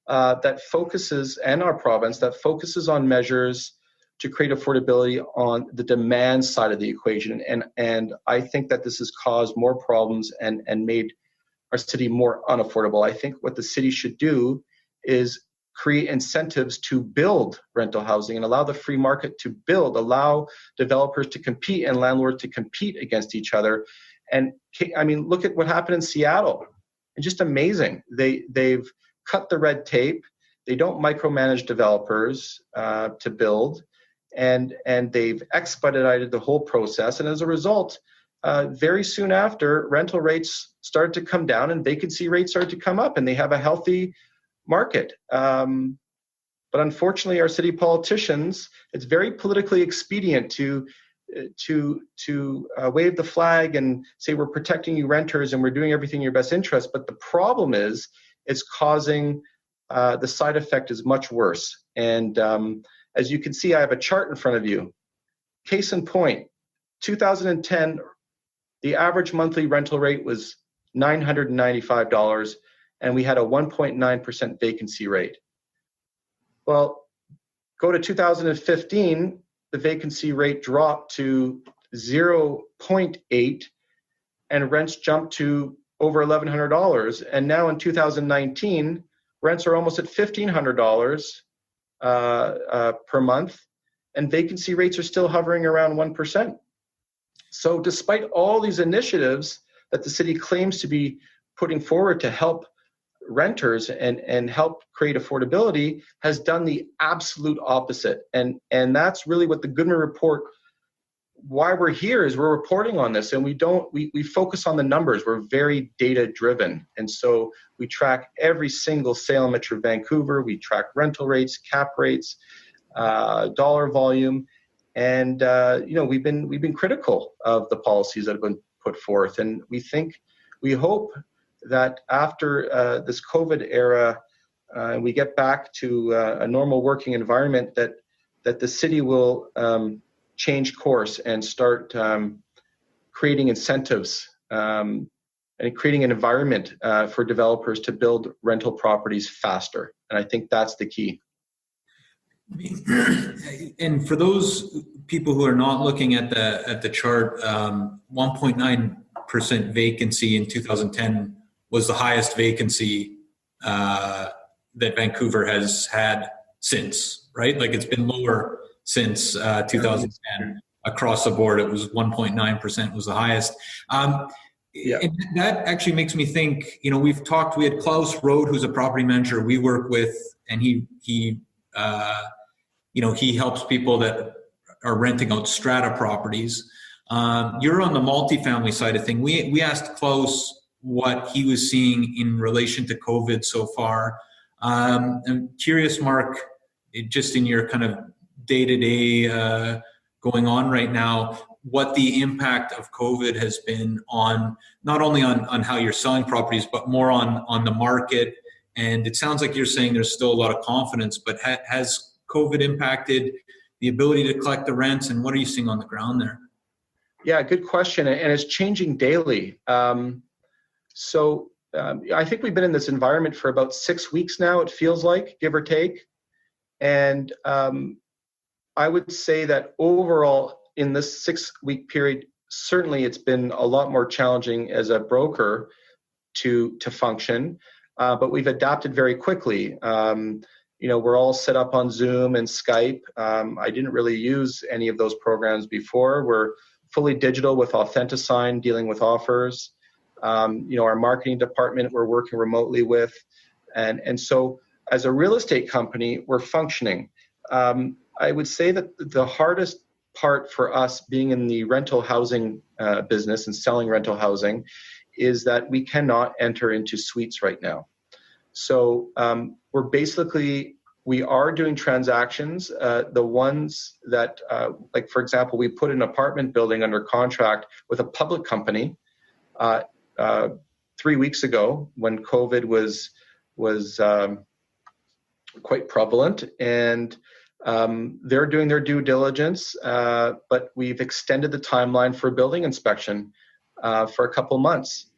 that focuses, and our province, that focuses on measures to create affordability on the demand side of the equation. And I think that this has caused more problems and made our city more unaffordable. I think what the city should do is create incentives to build rental housing and allow the free market to build, allow developers to compete and landlords to compete against each other. And I mean, look at what happened in Seattle. It's just amazing. They've cut the red tape. They don't micromanage developers to build. And they've expedited the whole process. And as a result, very soon after, rental rates started to come down and vacancy rates started to come up, and they have a healthy market. But unfortunately, our city politicians, it's very politically expedient to wave the flag and say we're protecting you renters and we're doing everything in your best interest. But the problem is it's causing the side effect is much worse. And as you can see, I have a chart in front of you. Case in point, 2010, the average monthly rental rate was $995, and we had a 1.9% vacancy rate. Well, go to 2015, the vacancy rate dropped to 0.8, and rents jumped to over $1,100. And now in 2019, rents are almost at $1,500 per month, and vacancy rates are still hovering around 1%. So despite all these initiatives that the city claims to be putting forward to help renters and help create affordability, has done the absolute opposite. And that's really what the Goodman Report, why we're here, is we're reporting on this, and we focus on the numbers. We're very data driven. And so we track every single sale in Metro Vancouver. We track rental rates, cap rates, dollar volume. And we've been critical of the policies that have been put forth, and we hope that after this COVID era, we get back to a normal working environment, that the city will change course and start creating incentives and creating an environment for developers to build rental properties faster. And I think that's the key. And for those people who are not looking at the chart, 1.9% vacancy in 2010 was the highest vacancy that Vancouver has had since, right? Like, it's been lower since 2010 across the board. It was 1.9% was the highest. And that actually makes me think, we had Klaus Rode, who's a property manager we work with, and he helps people that are renting out strata properties. You're on the multifamily side of things. We asked Klaus what he was seeing in relation to COVID so far. I'm curious, Mark, just in your kind of day-to-day going on right now, what the impact of COVID has been on, not only on how you're selling properties, but more on the market. And it sounds like you're saying there's still a lot of confidence, but has COVID impacted the ability to collect the rents, and what are you seeing on the ground there? Yeah, good question. And it's changing daily. So I think we've been in this environment for about 6 weeks now, it feels like, give or take. And I would say that overall in this 6-week period, certainly it's been a lot more challenging as a broker to function, but we've adapted very quickly. We're all set up on Zoom and Skype. I didn't really use any of those programs before. We're fully digital with Authentisign, dealing with offers. Our marketing department we're working remotely with. And so as a real estate company, we're functioning. I would say that the hardest part for us being in the rental housing business and selling rental housing is that we cannot enter into suites right now. So we are doing transactions. The ones that, like for example, we put an apartment building under contract with a public company 3 weeks ago when COVID was quite prevalent, and they're doing their due diligence, but we've extended the timeline for building inspection for a couple months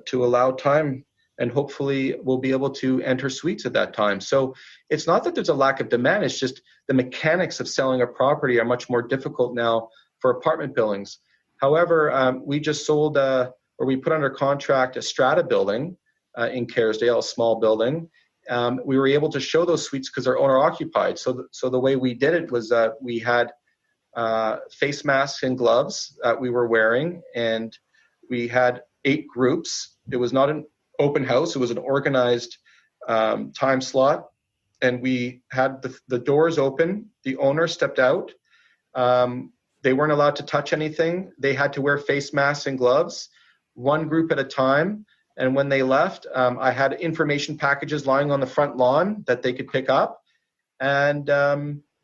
to allow time, and hopefully we'll be able to enter suites at that time. So it's not that there's a lack of demand, it's just the mechanics of selling a property are much more difficult now for apartment buildings. However, we just sold we put under contract a strata building in Kerrisdale, a small building. We were able to show those suites because they're owner occupied. So the way we did it was we had face masks and gloves that we were wearing, and we had 8 groups. It was not an open house. It was an organized time slot, and we had the doors open. The owner stepped out. They weren't allowed to touch anything. They had to wear face masks and gloves, one group at a time. And when they left, I had information packages lying on the front lawn that they could pick up. And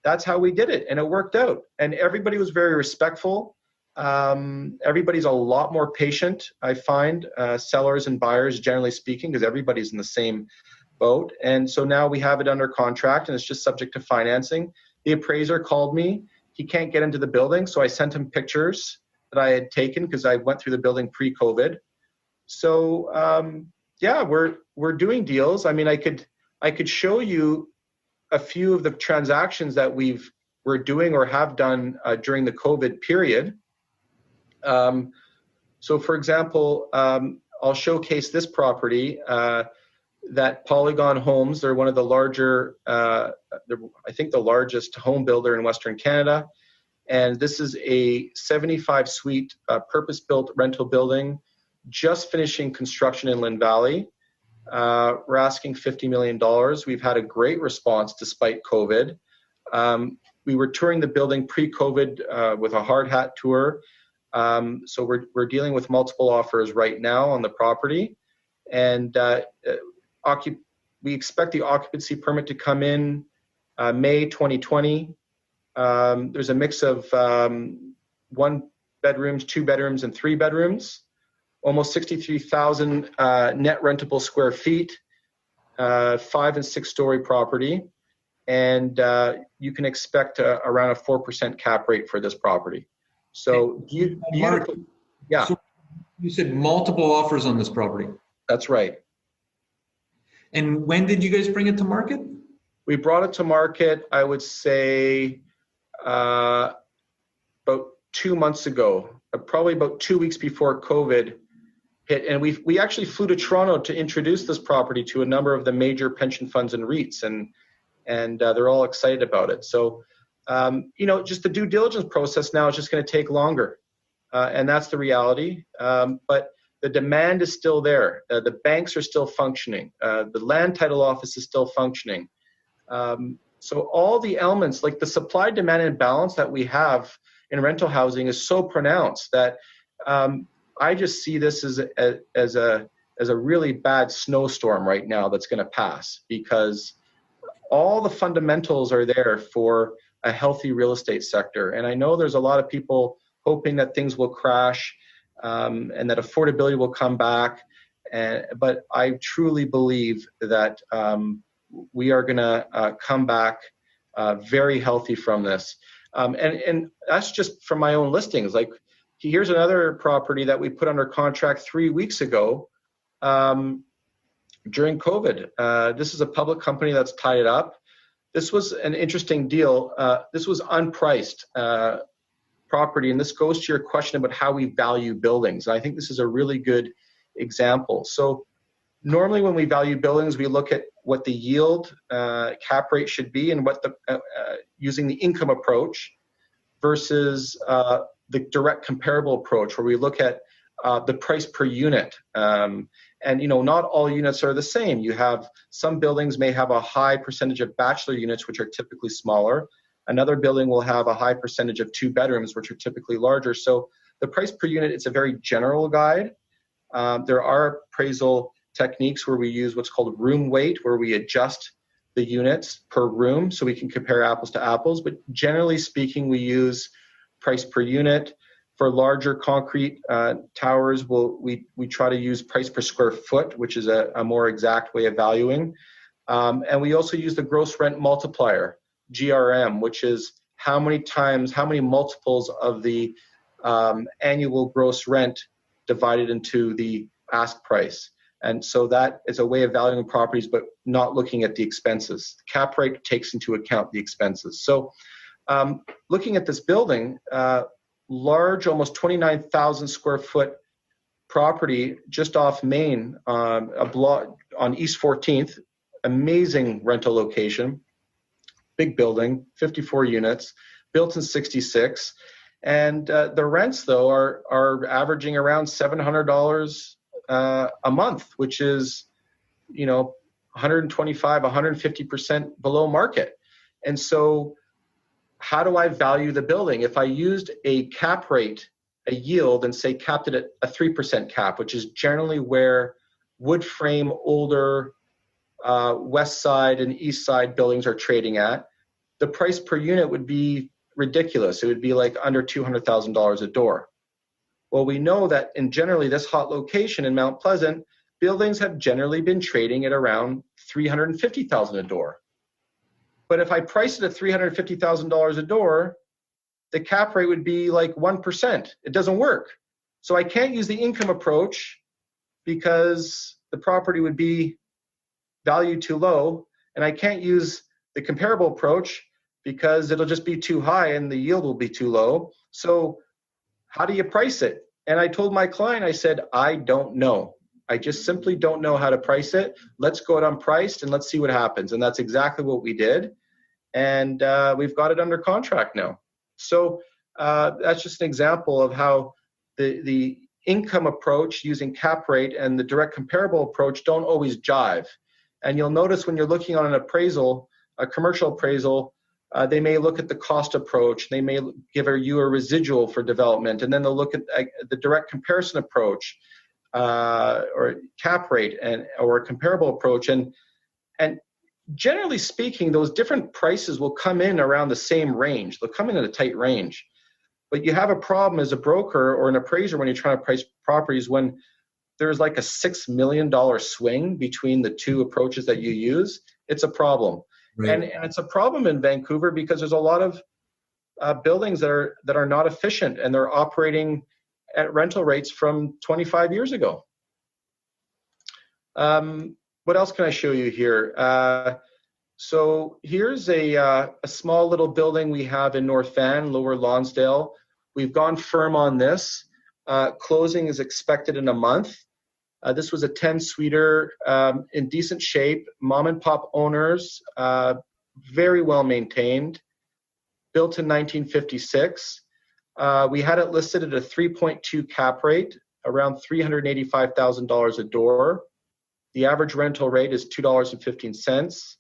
that's how we did it. And it worked out. And everybody was very respectful. Everybody's a lot more patient, I find, sellers and buyers, generally speaking, because everybody's in the same boat. And so now we have it under contract and it's just subject to financing. The appraiser called me. He can't get into the building, so I sent him pictures that I had taken because I went through the building pre-COVID. So yeah, we're doing deals. I mean, I could show you a few of the transactions that we're doing or have done during the COVID period. So for example, I'll showcase this property, that Polygon Homes. They're one of the larger, I think the largest home builder in Western Canada. And this is a 75 suite purpose-built rental building, just finishing construction in Lynn Valley. We're asking $50 million. We've had a great response despite COVID. We were touring the building pre-COVID with a hard hat tour. So we're dealing with multiple offers right now on the property. And we expect the occupancy permit to come in May 2020. There's a mix of 1 bedrooms, 2 bedrooms, and 3 bedrooms. Almost 63,000 net rentable square feet, 5 and 6 story property. And you can expect around a 4% cap rate for this property. So yeah. So you said multiple offers on this property. That's right. And when did you guys bring it to market? We brought it to market, I would say, about 2 months ago, probably about 2 weeks before COVID hit. And we actually flew to Toronto to introduce this property to a number of the major pension funds and REITs, and they're all excited about it. So, just the due diligence process now is just going to take longer, and that's the reality. But the demand is still there. The banks are still functioning. The land title office is still functioning. So all the elements, like the supply-demand imbalance that we have in rental housing, is so pronounced that I just see this as a really bad snowstorm right now that's going to pass, because all the fundamentals are there for a healthy real estate sector. And I know there's a lot of people hoping that things will crash and that affordability will come back. But I truly believe that we are going to come back very healthy from this. And that's just from my own listings. Like, here's another property that we put under contract 3 weeks ago during COVID. This is a public company that's tied it up. This was an interesting deal. This was unpriced property, and this goes to your question about how we value buildings. And I think this is a really good example. So normally when we value buildings, we look at what the yield cap rate should be and what using the income approach versus the direct comparable approach, where we look at the price per unit. And not all units are the same. You have some buildings may have a high percentage of bachelor units, which are typically smaller. Another building will have a high percentage of 2 bedrooms, which are typically larger. So the price per unit, it's a very general guide. There are appraisal techniques where we use what's called room weight, where we adjust the units per room so we can compare apples to apples. But generally speaking, we use price per unit. For larger concrete towers, we try to use price per square foot, which is a more exact way of valuing. And we also use the gross rent multiplier, GRM, which is how many multiples of the annual gross rent divided into the ask price. And so that is a way of valuing properties, but not looking at the expenses. The cap rate takes into account the expenses. So looking at this building, large, almost 29,000 square foot property just off Main, a block on East 14th, amazing rental location, big building, 54 units, built in 66. And the rents, though, are averaging around $700 a month, which is, 125, 150% below market. And so how do I value the building? If I used a cap rate, a yield, and say capped it at a 3% cap, which is generally where wood frame, older west side and east side buildings are trading at, the price per unit would be ridiculous. It would be like under $200,000 a door. Well, we know that in generally this hot location in Mount Pleasant, buildings have generally been trading at around $350,000 a door. But if I price it at $350,000 a door, the cap rate would be like 1%. It doesn't work. So I can't use the income approach because the property would be valued too low. And I can't use the comparable approach because it'll just be too high and the yield will be too low. So how do you price it? And I told my client, I said, I don't know. I just simply don't know how to price it. Let's go it unpriced and let's see what happens. And that's exactly what we did. And we've got it under contract now. So that's just an example of how the income approach using cap rate and the direct comparable approach don't always jive. And you'll notice when you're looking on an appraisal, a commercial appraisal, they may look at the cost approach. They may give you a residual for development, and then they'll look at the direct comparison approach, or cap rate, or a comparable approach. And generally speaking, those different prices will come in around the same range. They'll come in at a tight range. But you have a problem as a broker or an appraiser when you're trying to price properties when there's like a $6 million swing between the two approaches that you use. It's a problem. Right. And it's a problem in Vancouver because there's a lot of buildings that are not efficient, and they're operating at rental rates from 25 years ago. What else can I show you here? So here's a small little building we have in North Van, Lower Lonsdale. We've gone firm on this. Closing is expected in a month. This was a 10-suiter in decent shape, mom and pop owners, very well maintained, built in 1956. We had it listed at a 3.2 cap rate, around $385,000 a door. The average rental rate is $2.15.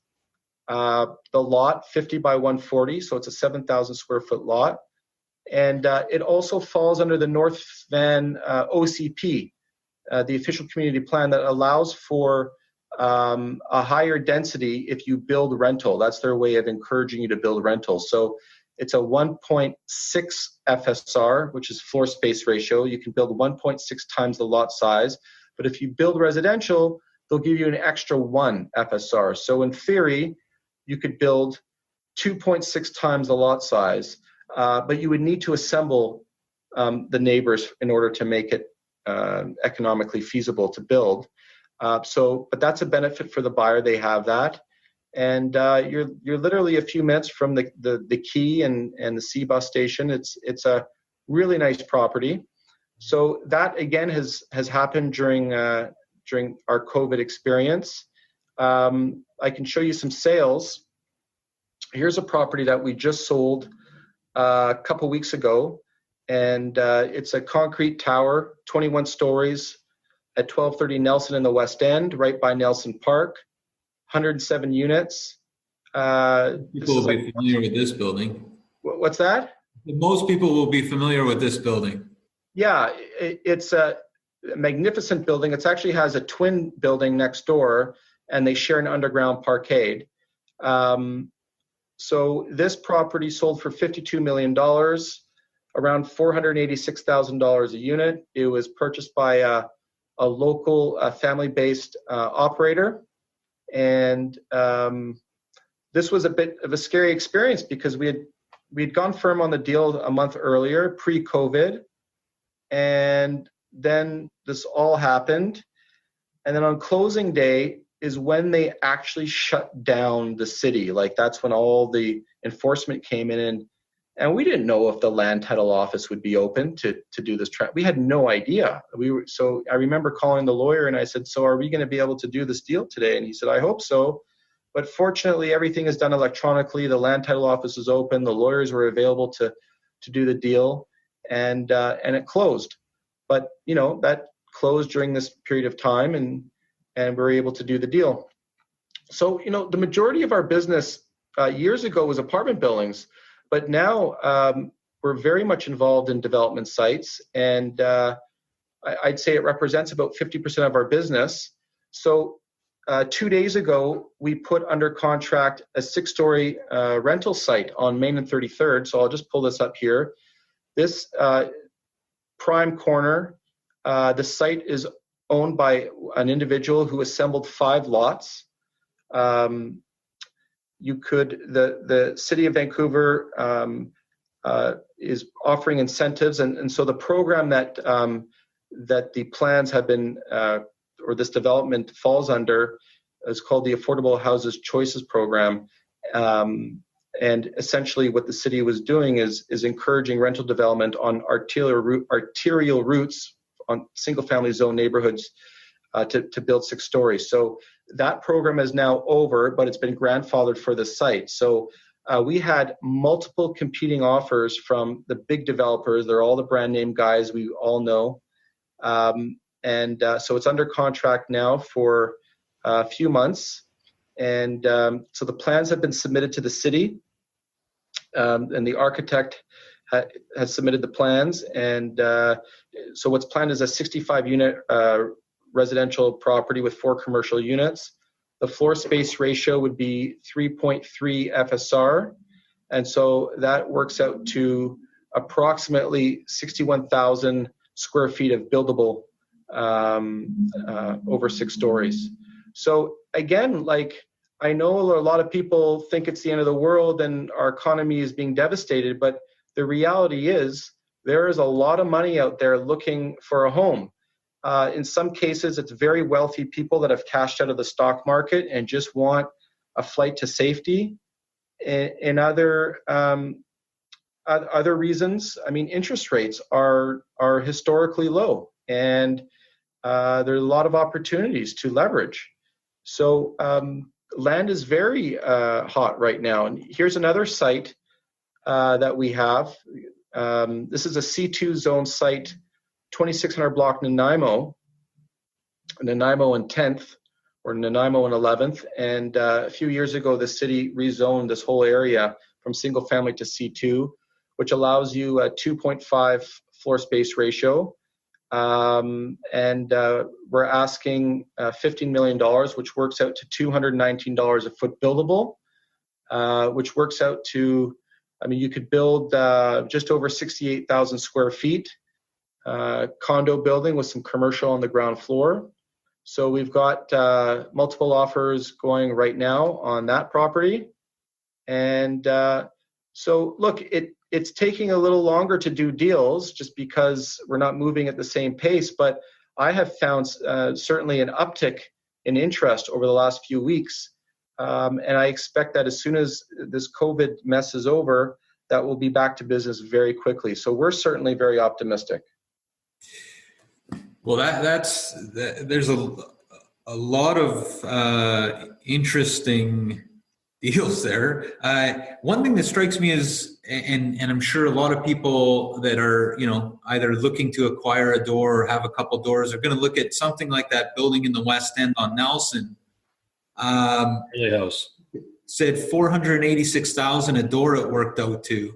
The lot, 50 by 140, so it's a 7,000 square foot lot. And it also falls under the North Van OCP, the official community plan that allows for a higher density if you build rental. That's their way of encouraging you to build rental. So it's a 1.6 FSR, which is floor space ratio. You can build 1.6 times the lot size. But if you build residential, they'll give you an extra 1 FSR. So in theory, you could build 2.6 times the lot size, but you would need to assemble the neighbors in order to make it economically feasible to build. But that's a benefit for the buyer. They have that. And you're literally a few minutes from the quay and the C bus station. It's a really nice property. So that again has happened during our COVID experience. I can show you some sales. Here's a property that we just sold a couple weeks ago, and it's a concrete tower, 21 stories at 1230 Nelson in the West End, right by Nelson Park, 107 units. People will be familiar with this building. What's that? Most people will be familiar with this building. Yeah, it's a magnificent building. It actually has a twin building next door, and they share an underground parkade. So this property sold for $52 million, around $486,000 a unit. It was purchased by a local family-based operator. And this was a bit of a scary experience because we'd gone firm on the deal a month earlier, pre-COVID, and then this all happened. And then on closing day is when they actually shut down the city. Like that's when all the enforcement came in, and we didn't know if the land title office would be open to do this. We had no idea. So I remember calling the lawyer and I said, so are we going to be able to do this deal today? And he said, I hope so. But fortunately, everything is done electronically. The land title office is open. The lawyers were available to do the deal, and it closed. But that closed during this period of time, and we're able to do the deal. So the majority of our business years ago was apartment buildings, but now we're very much involved in development sites, and I'd say it represents about 50% of our business. So 2 days ago, we put under contract a 6-story rental site on Main and 33rd. So I'll just pull this up here. This prime corner, the site is owned by an individual who assembled 5 lots. The city of Vancouver is offering incentives, and so the program that the plans have been or this development falls under is called the Affordable Houses Choices Program. And essentially what the city was doing is encouraging rental development on arterial routes on single-family zone neighborhoods to build 6 stories. So that program is now over, but it's been grandfathered for the site. So we had multiple competing offers from the big developers. They're all the brand name guys we all know. So it's under contract now for a few months. And so the plans have been submitted to the city, and the architect has submitted the plans. And so what's planned is a 65-unit residential property with 4 commercial units. The floor space ratio would be 3.3 FSR. And so that works out to approximately 61,000 square feet of buildable over 6 stories. So again, like, I know a lot of people think it's the end of the world and our economy is being devastated, but the reality is there is a lot of money out there looking for a home. In some cases, it's very wealthy people that have cashed out of the stock market and just want a flight to safety. In other reasons, I mean, interest rates are historically low, and there are a lot of opportunities to leverage. So land is very hot right now. And here's another site that we have. This is a C2 zone site, 2600 block Nanaimo and 10th, or Nanaimo and 11th. And a few years ago, the city rezoned this whole area from single family to C2, which allows you a 2.5 floor space ratio. We're asking $15 million, which works out to $219 a foot buildable, which works out to, I mean, you could build just over 68,000 square feet, condo building with some commercial on the ground floor. So we've got multiple offers going right now on that property. And so look, it's taking a little longer to do deals just because we're not moving at the same pace, but I have found certainly an uptick in interest over the last few weeks. And I expect that as soon as this COVID mess is over, that we'll be back to business very quickly. So we're certainly very optimistic. Well, there's a lot of interesting deals there. One thing that strikes me is, and I'm sure a lot of people that are, either looking to acquire a door or have a couple doors are going to look at something like that building in the West End on Nelson. House said $486,000 a door it worked out to.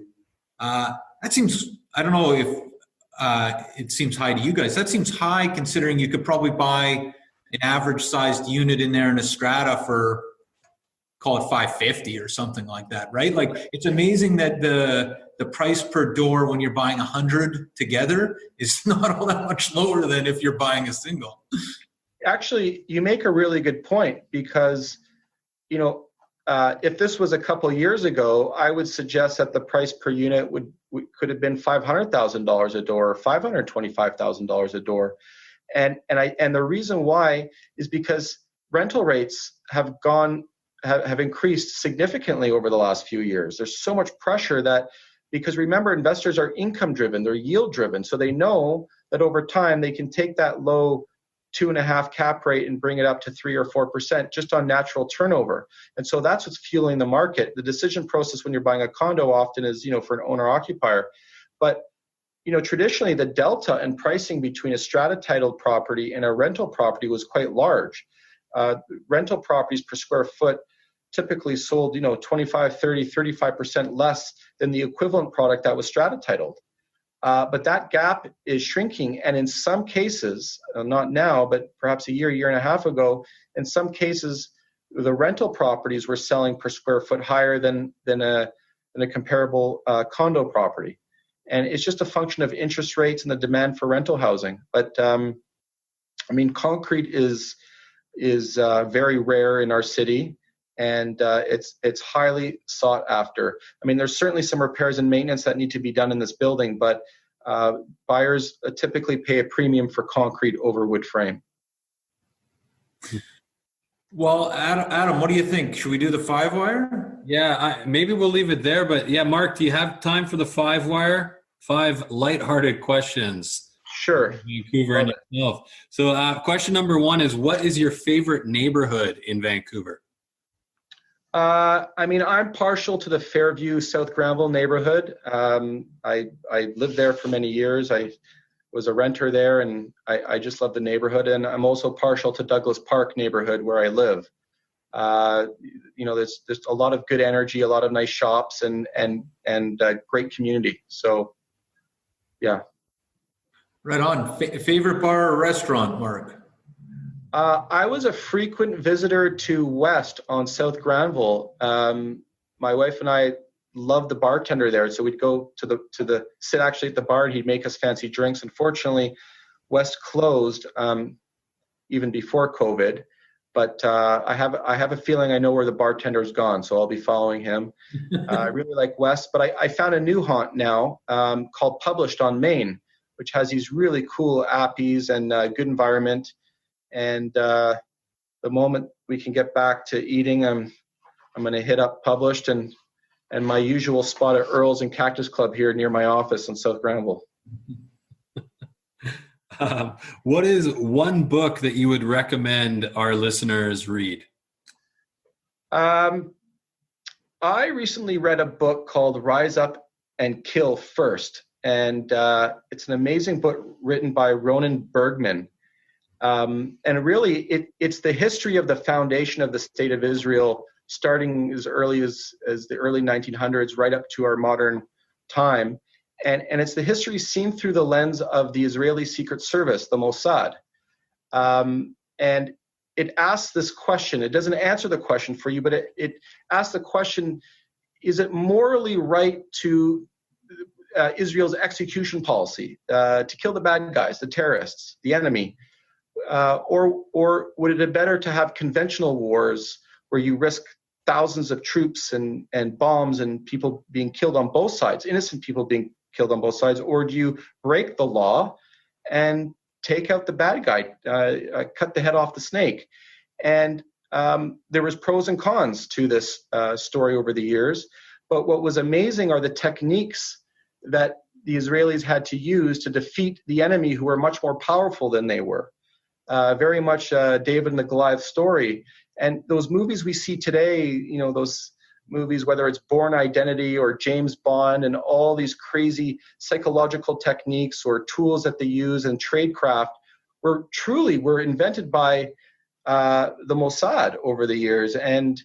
That seems, I don't know if it seems high to you guys. That seems high considering you could probably buy an average sized unit in there in a strata for, call it $550 or something like that, right? Like, it's amazing that the price per door when you're buying 100 together is not all that much lower than if you're buying a single. Actually, you make a really good point because, if this was a couple of years ago, I would suggest that the price per unit could have been $500,000 a door or $525,000 a door. And the reason why is because rental rates have increased significantly over the last few years. There's so much pressure because remember, investors are income driven, they're yield driven. So they know that over time they can take that low 2.5 cap rate and bring it up to 3 or 4% just on natural turnover. And so that's what's fueling the market. The decision process when you're buying a condo often is, for an owner occupier. But, traditionally the delta in pricing between a strata titled property and a rental property was quite large. Rental properties per square foot typically sold, 25, 30, 35% less than the equivalent product that was strata titled. But that gap is shrinking. And in some cases, not now, but perhaps a year and a half ago, in some cases, the rental properties were selling per square foot higher than a comparable condo property. And it's just a function of interest rates and the demand for rental housing. But I mean, concrete is very rare in our city, and it's highly sought after. I mean, there's certainly some repairs and maintenance that need to be done in this building, but buyers typically pay a premium for concrete over wood frame. Well, Adam, what do you think? Should we do the 5-wire? Yeah, maybe we'll leave it there. But yeah, Mark, do you have time for the 5-wire? 5 lighthearted questions. Sure. Vancouver and yourself. So question number 1 is, what is your favorite neighborhood in Vancouver? I mean, I'm partial to the Fairview, South Granville neighborhood. I lived there for many years. I was a renter there, and I just love the neighborhood. And I'm also partial to Douglas Park neighborhood where I live. There's a lot of good energy, a lot of nice shops, and great community. So, yeah. Right on. Favorite bar or restaurant, Mark? I was a frequent visitor to West on South Granville. My wife and I loved the bartender there, so we'd go to sit actually at the bar, and he'd make us fancy drinks. Unfortunately, West closed even before COVID, but I have a feeling I know where the bartender's gone, so I'll be following him. I really like West, but I found a new haunt now called Published on Main, which has these really cool appies and good environment. And the moment we can get back to eating, I'm going to hit up Published and my usual spot at Earl's and Cactus Club here near my office in South Granville. What is one book that you would recommend our listeners read? I recently read a book called Rise Up and Kill First. And it's an amazing book written by Ronan Bergman. And really, it's the history of the foundation of the State of Israel, starting as early as the early 1900s, right up to our modern time. And it's the history seen through the lens of the Israeli Secret Service, the Mossad. And it asks this question. It doesn't answer the question for you, but it asks the question, is it morally right to Israel's execution policy, to kill the bad guys, the terrorists, the enemy? Or would it be better to have conventional wars where you risk thousands of troops and bombs and people being killed on both sides, innocent people being killed on both sides? Or do you break the law and take out the bad guy, cut the head off the snake? And there was pros and cons to this story over the years. But what was amazing are the techniques that the Israelis had to use to defeat the enemy, who were much more powerful than they were. Very much David and the Goliath story. And those movies we see today, those movies, whether it's Bourne Identity or James Bond, and all these crazy psychological techniques or tools that they use in tradecraft, were invented by the Mossad over the years. And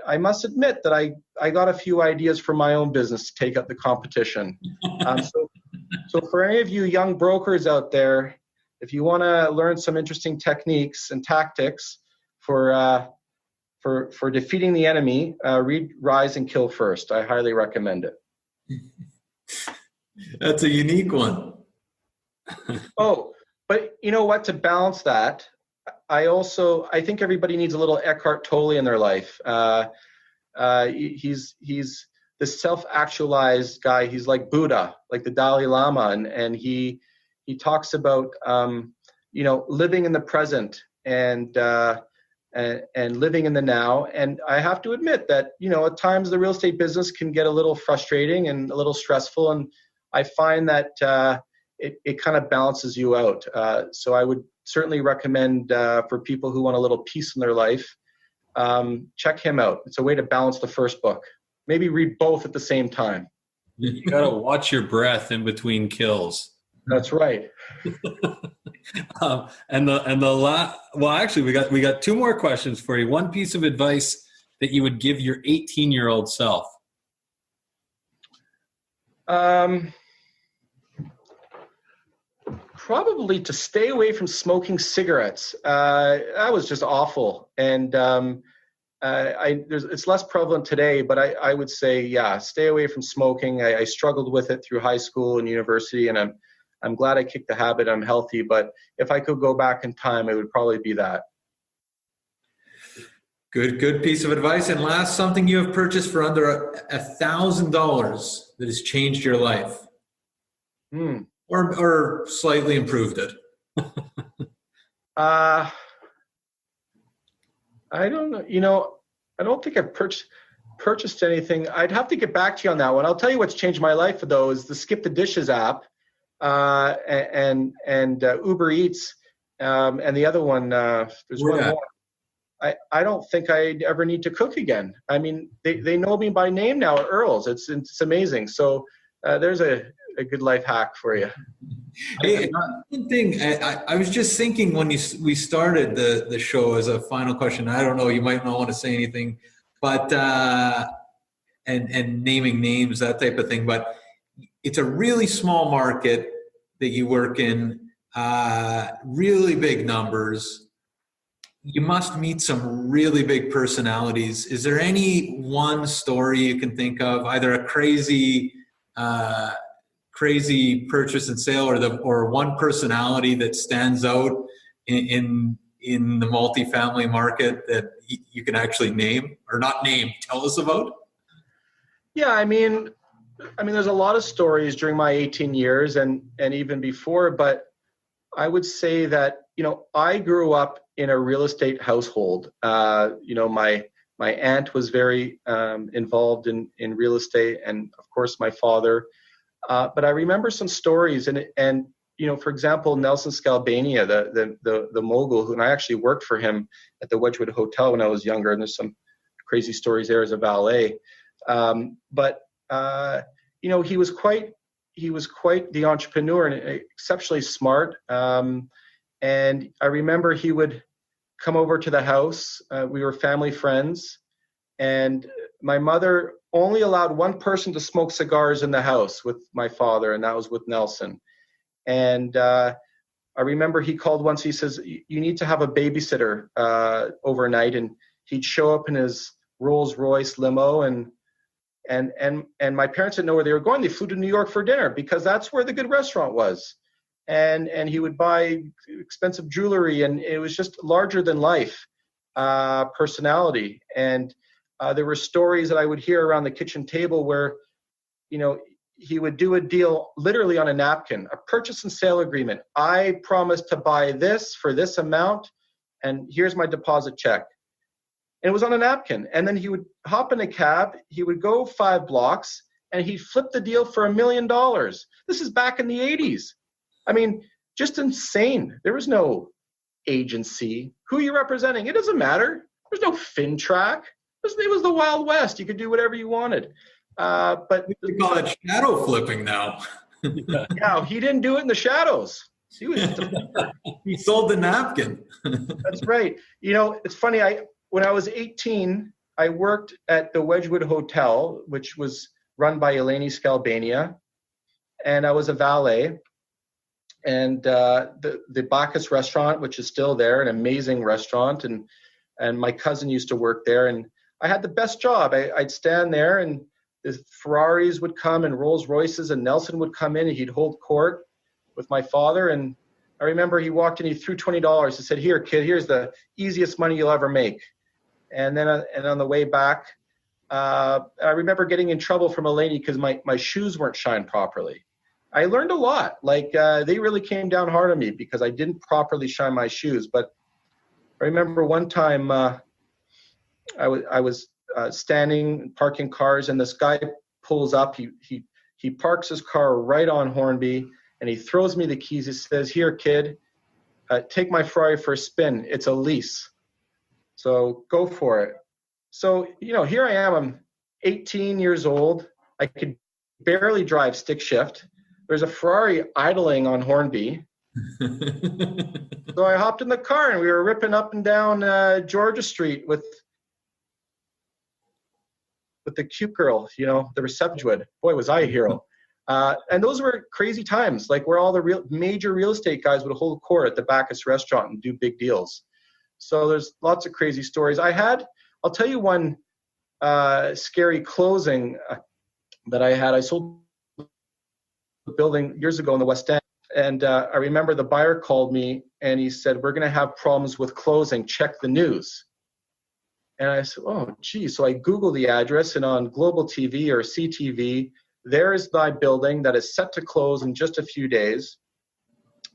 I must admit that I got a few ideas for my own business to take up the competition. So for any of you young brokers out there, if you want to learn some interesting techniques and tactics for defeating the enemy, read Rise and Kill First. I highly recommend it. That's a unique one. Oh, but you know what? To balance that, I think everybody needs a little Eckhart Tolle in their life. He's the self-actualized guy. He's like Buddha, like the Dalai Lama, and he talks about living in the present and living in the now. And I have to admit that at times the real estate business can get a little frustrating and a little stressful, and I find that it kind of balances you out. So I would certainly recommend for people who want a little peace in their life, check him out. It's a way to balance the first book. Maybe read both at the same time. You got to watch your breath in between kills. That's right. Actually, we got 2 more questions for you. One piece of advice that you would give your 18-year-old self. Probably to stay away from smoking cigarettes. That was just awful. And it's less prevalent today, but I would say, yeah, stay away from smoking. I struggled with it through high school and university, and I'm glad I kicked the habit. I'm healthy, but if I could go back in time, it would probably be that. Good piece of advice. And last, something you have purchased for under $1,000 that has changed your life, or slightly improved it. I don't know. I don't think I've purchased anything. I'd have to get back to you on that one. I'll tell you what's changed my life though is the Skip the Dishes app, and Uber Eats, and the other one. There's one more. I don't think I'd ever need to cook again. I mean, they know me by name now at Earl's. It's amazing. So there's a good life hack for you. Hey, one thing I was just thinking when we started the show as a final question. I don't know, you might not want to say anything, but and naming names, that type of thing. But it's a really small market that you work in, really big numbers. You must meet some really big personalities. Is there any one story you can think of, either a crazy purchase and sale, or one personality that stands out in the multifamily market that you can actually name, or not name, tell us about? Yeah, I mean, there's a lot of stories during my 18 years and even before, but I would say that, I grew up in a real estate household. My aunt was very involved in real estate, and of course my father. But I remember some stories, and for example, Nelson Scalbania, the mogul, and I actually worked for him at the Wedgwood Hotel when I was younger, and there's some crazy stories there as a valet. But he was quite the entrepreneur and exceptionally smart. And I remember he would come over to the house. We were family friends, and my mother only allowed one person to smoke cigars in the house with my father, and that was with Nelson. And I remember he called once. He says, "You need to have a babysitter overnight," and he'd show up in his Rolls Royce limo, and my parents didn't know where they were going. They flew to New York for dinner because that's where the good restaurant was. And he would buy expensive jewelry, and it was just larger than life personality. And there were stories that I would hear around the kitchen table where, he would do a deal literally on a napkin, a purchase and sale agreement. I promised to buy this for this amount, and here's my deposit check. And it was on a napkin. And then he would hop in a cab, he would go 5 blocks, and he'd flip the deal for $1 million. This is back in the 80s. I mean, just insane. There was no agency. Who are you representing? It doesn't matter. There's no FinTrack. It was the Wild West. You could do whatever you wanted. But we call it shadow flipping now. Yeah, he didn't do it in the shadows. He sold the napkin. That's right. It's funny. When I was 18, I worked at the Wedgwood Hotel, which was run by Eleni Scalbania, and I was a valet. And the Bacchus restaurant, which is still there, an amazing restaurant, and my cousin used to work there, and I had the best job. I'd stand there, and the Ferraris would come, and Rolls Royces, and Nelson would come in, and he'd hold court with my father. And I remember he walked in, he threw $20. He said, "Here, kid, here's the easiest money you'll ever make." And then on the way back, I remember getting in trouble from Eleni because my shoes weren't shined properly. I learned a lot. They really came down hard on me because I didn't properly shine my shoes. But I remember one time I was standing, parking cars, and this guy pulls up. He parks his car right on Hornby, and he throws me the keys. He says, "Here, kid, take my Ferrari for a spin. It's a lease. So go for it." So, here I am. I'm 18 years old. I could barely drive stick shift. There's a Ferrari idling on Hornby. So I hopped in the car, and we were ripping up and down Georgia Street with the cute girl, the reception. Boy, was I a hero. And those were crazy times, like where all the major real estate guys would hold court at the Bacchus restaurant and do big deals. So there's lots of crazy stories. I'll tell you one scary closing that I had. I sold a building years ago in the West End. And I remember the buyer called me and he said, we're going to have problems with closing. Check the news. And I said, oh, geez. So I Googled the address, and on Global TV or CTV, there is my building that is set to close in just a few days.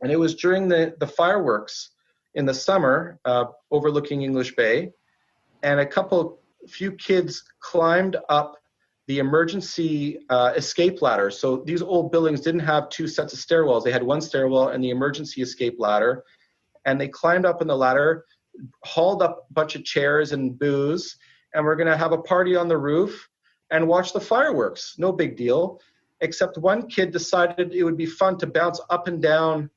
And it was during the fireworks in the summer overlooking English Bay. And a few kids climbed up the emergency escape ladder. So these old buildings didn't have two sets of stairwells. They had one stairwell and the emergency escape ladder. And they climbed up on the ladder, hauled up a bunch of chairs and booze, and we're going to have a party on the roof and watch the fireworks. No big deal, except one kid decided it would be fun to bounce up and down.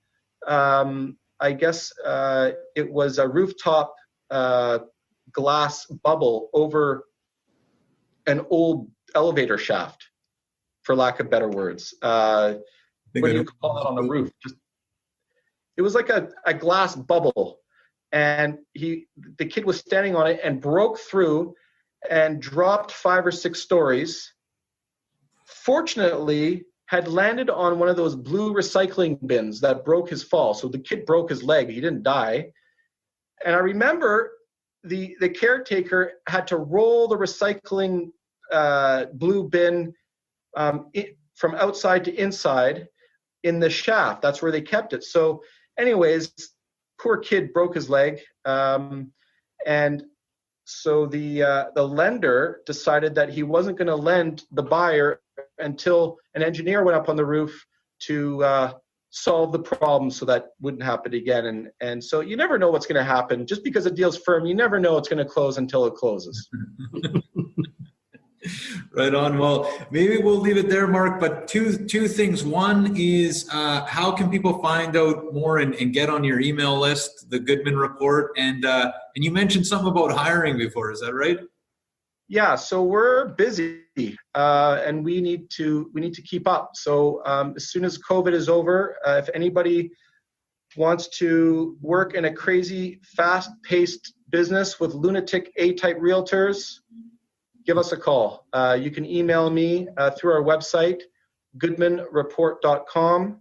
I guess it was a rooftop glass bubble over an old elevator shaft, for lack of better words. What do you call it on the roof? It was like a glass bubble, and the kid was standing on it and broke through and dropped 5 or 6 stories. Fortunately, had landed on one of those blue recycling bins that broke his fall. So the kid broke his leg. He didn't die. And I remember the caretaker had to roll the recycling blue bin from outside to inside in the shaft. That's where they kept it. So anyways, poor kid broke his leg. And so the lender decided that he wasn't going to lend the buyer until an engineer went up on the roof to solve the problem so that wouldn't happen again. And so you never know what's going to happen. Just because a deal's firm, you never know it's going to close until it closes. Right on. Well, maybe we'll leave it there, Mark, but two things. One is how can people find out more and get on your email list, the Goodman Report? And you mentioned something about hiring before. Is that right? Yeah, so we're busy and we need to keep up. So as soon as COVID is over, if anybody wants to work in a crazy, fast-paced business with lunatic A-type realtors, give us a call. You can email me through our website, goodmanreport.com.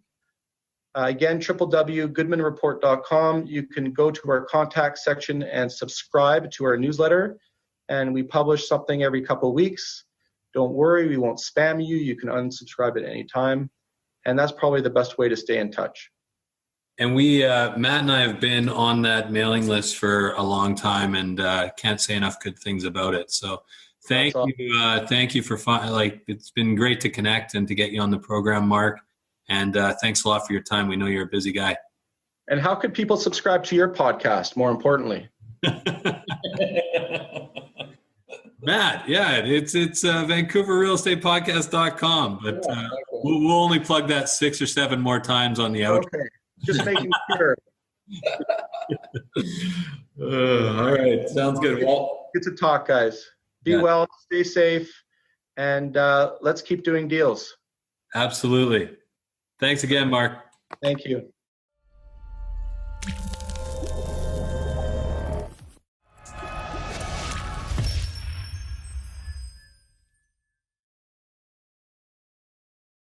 Again, www.goodmanreport.com. You can go to our contact section and subscribe to our newsletter. And we publish something every couple of weeks. Don't worry, we won't spam you. You can unsubscribe at any time. And that's probably the best way to stay in touch. And we, Matt and I have been on that mailing list for a long time, and can't say enough good things about it. So thank you for it's been great to connect and to get you on the program, Mark. And thanks a lot for your time. We know you're a busy guy. And how could people subscribe to your podcast, more importantly? Matt, yeah, it's VancouverRealEstatePodcast.com, but we'll only plug that 6 or 7 more times on the outro. Okay, just making sure. All right, sounds good. Well, good to talk, guys. Be well, stay safe, and let's keep doing deals. Absolutely. Thanks again, Mark. Thank you.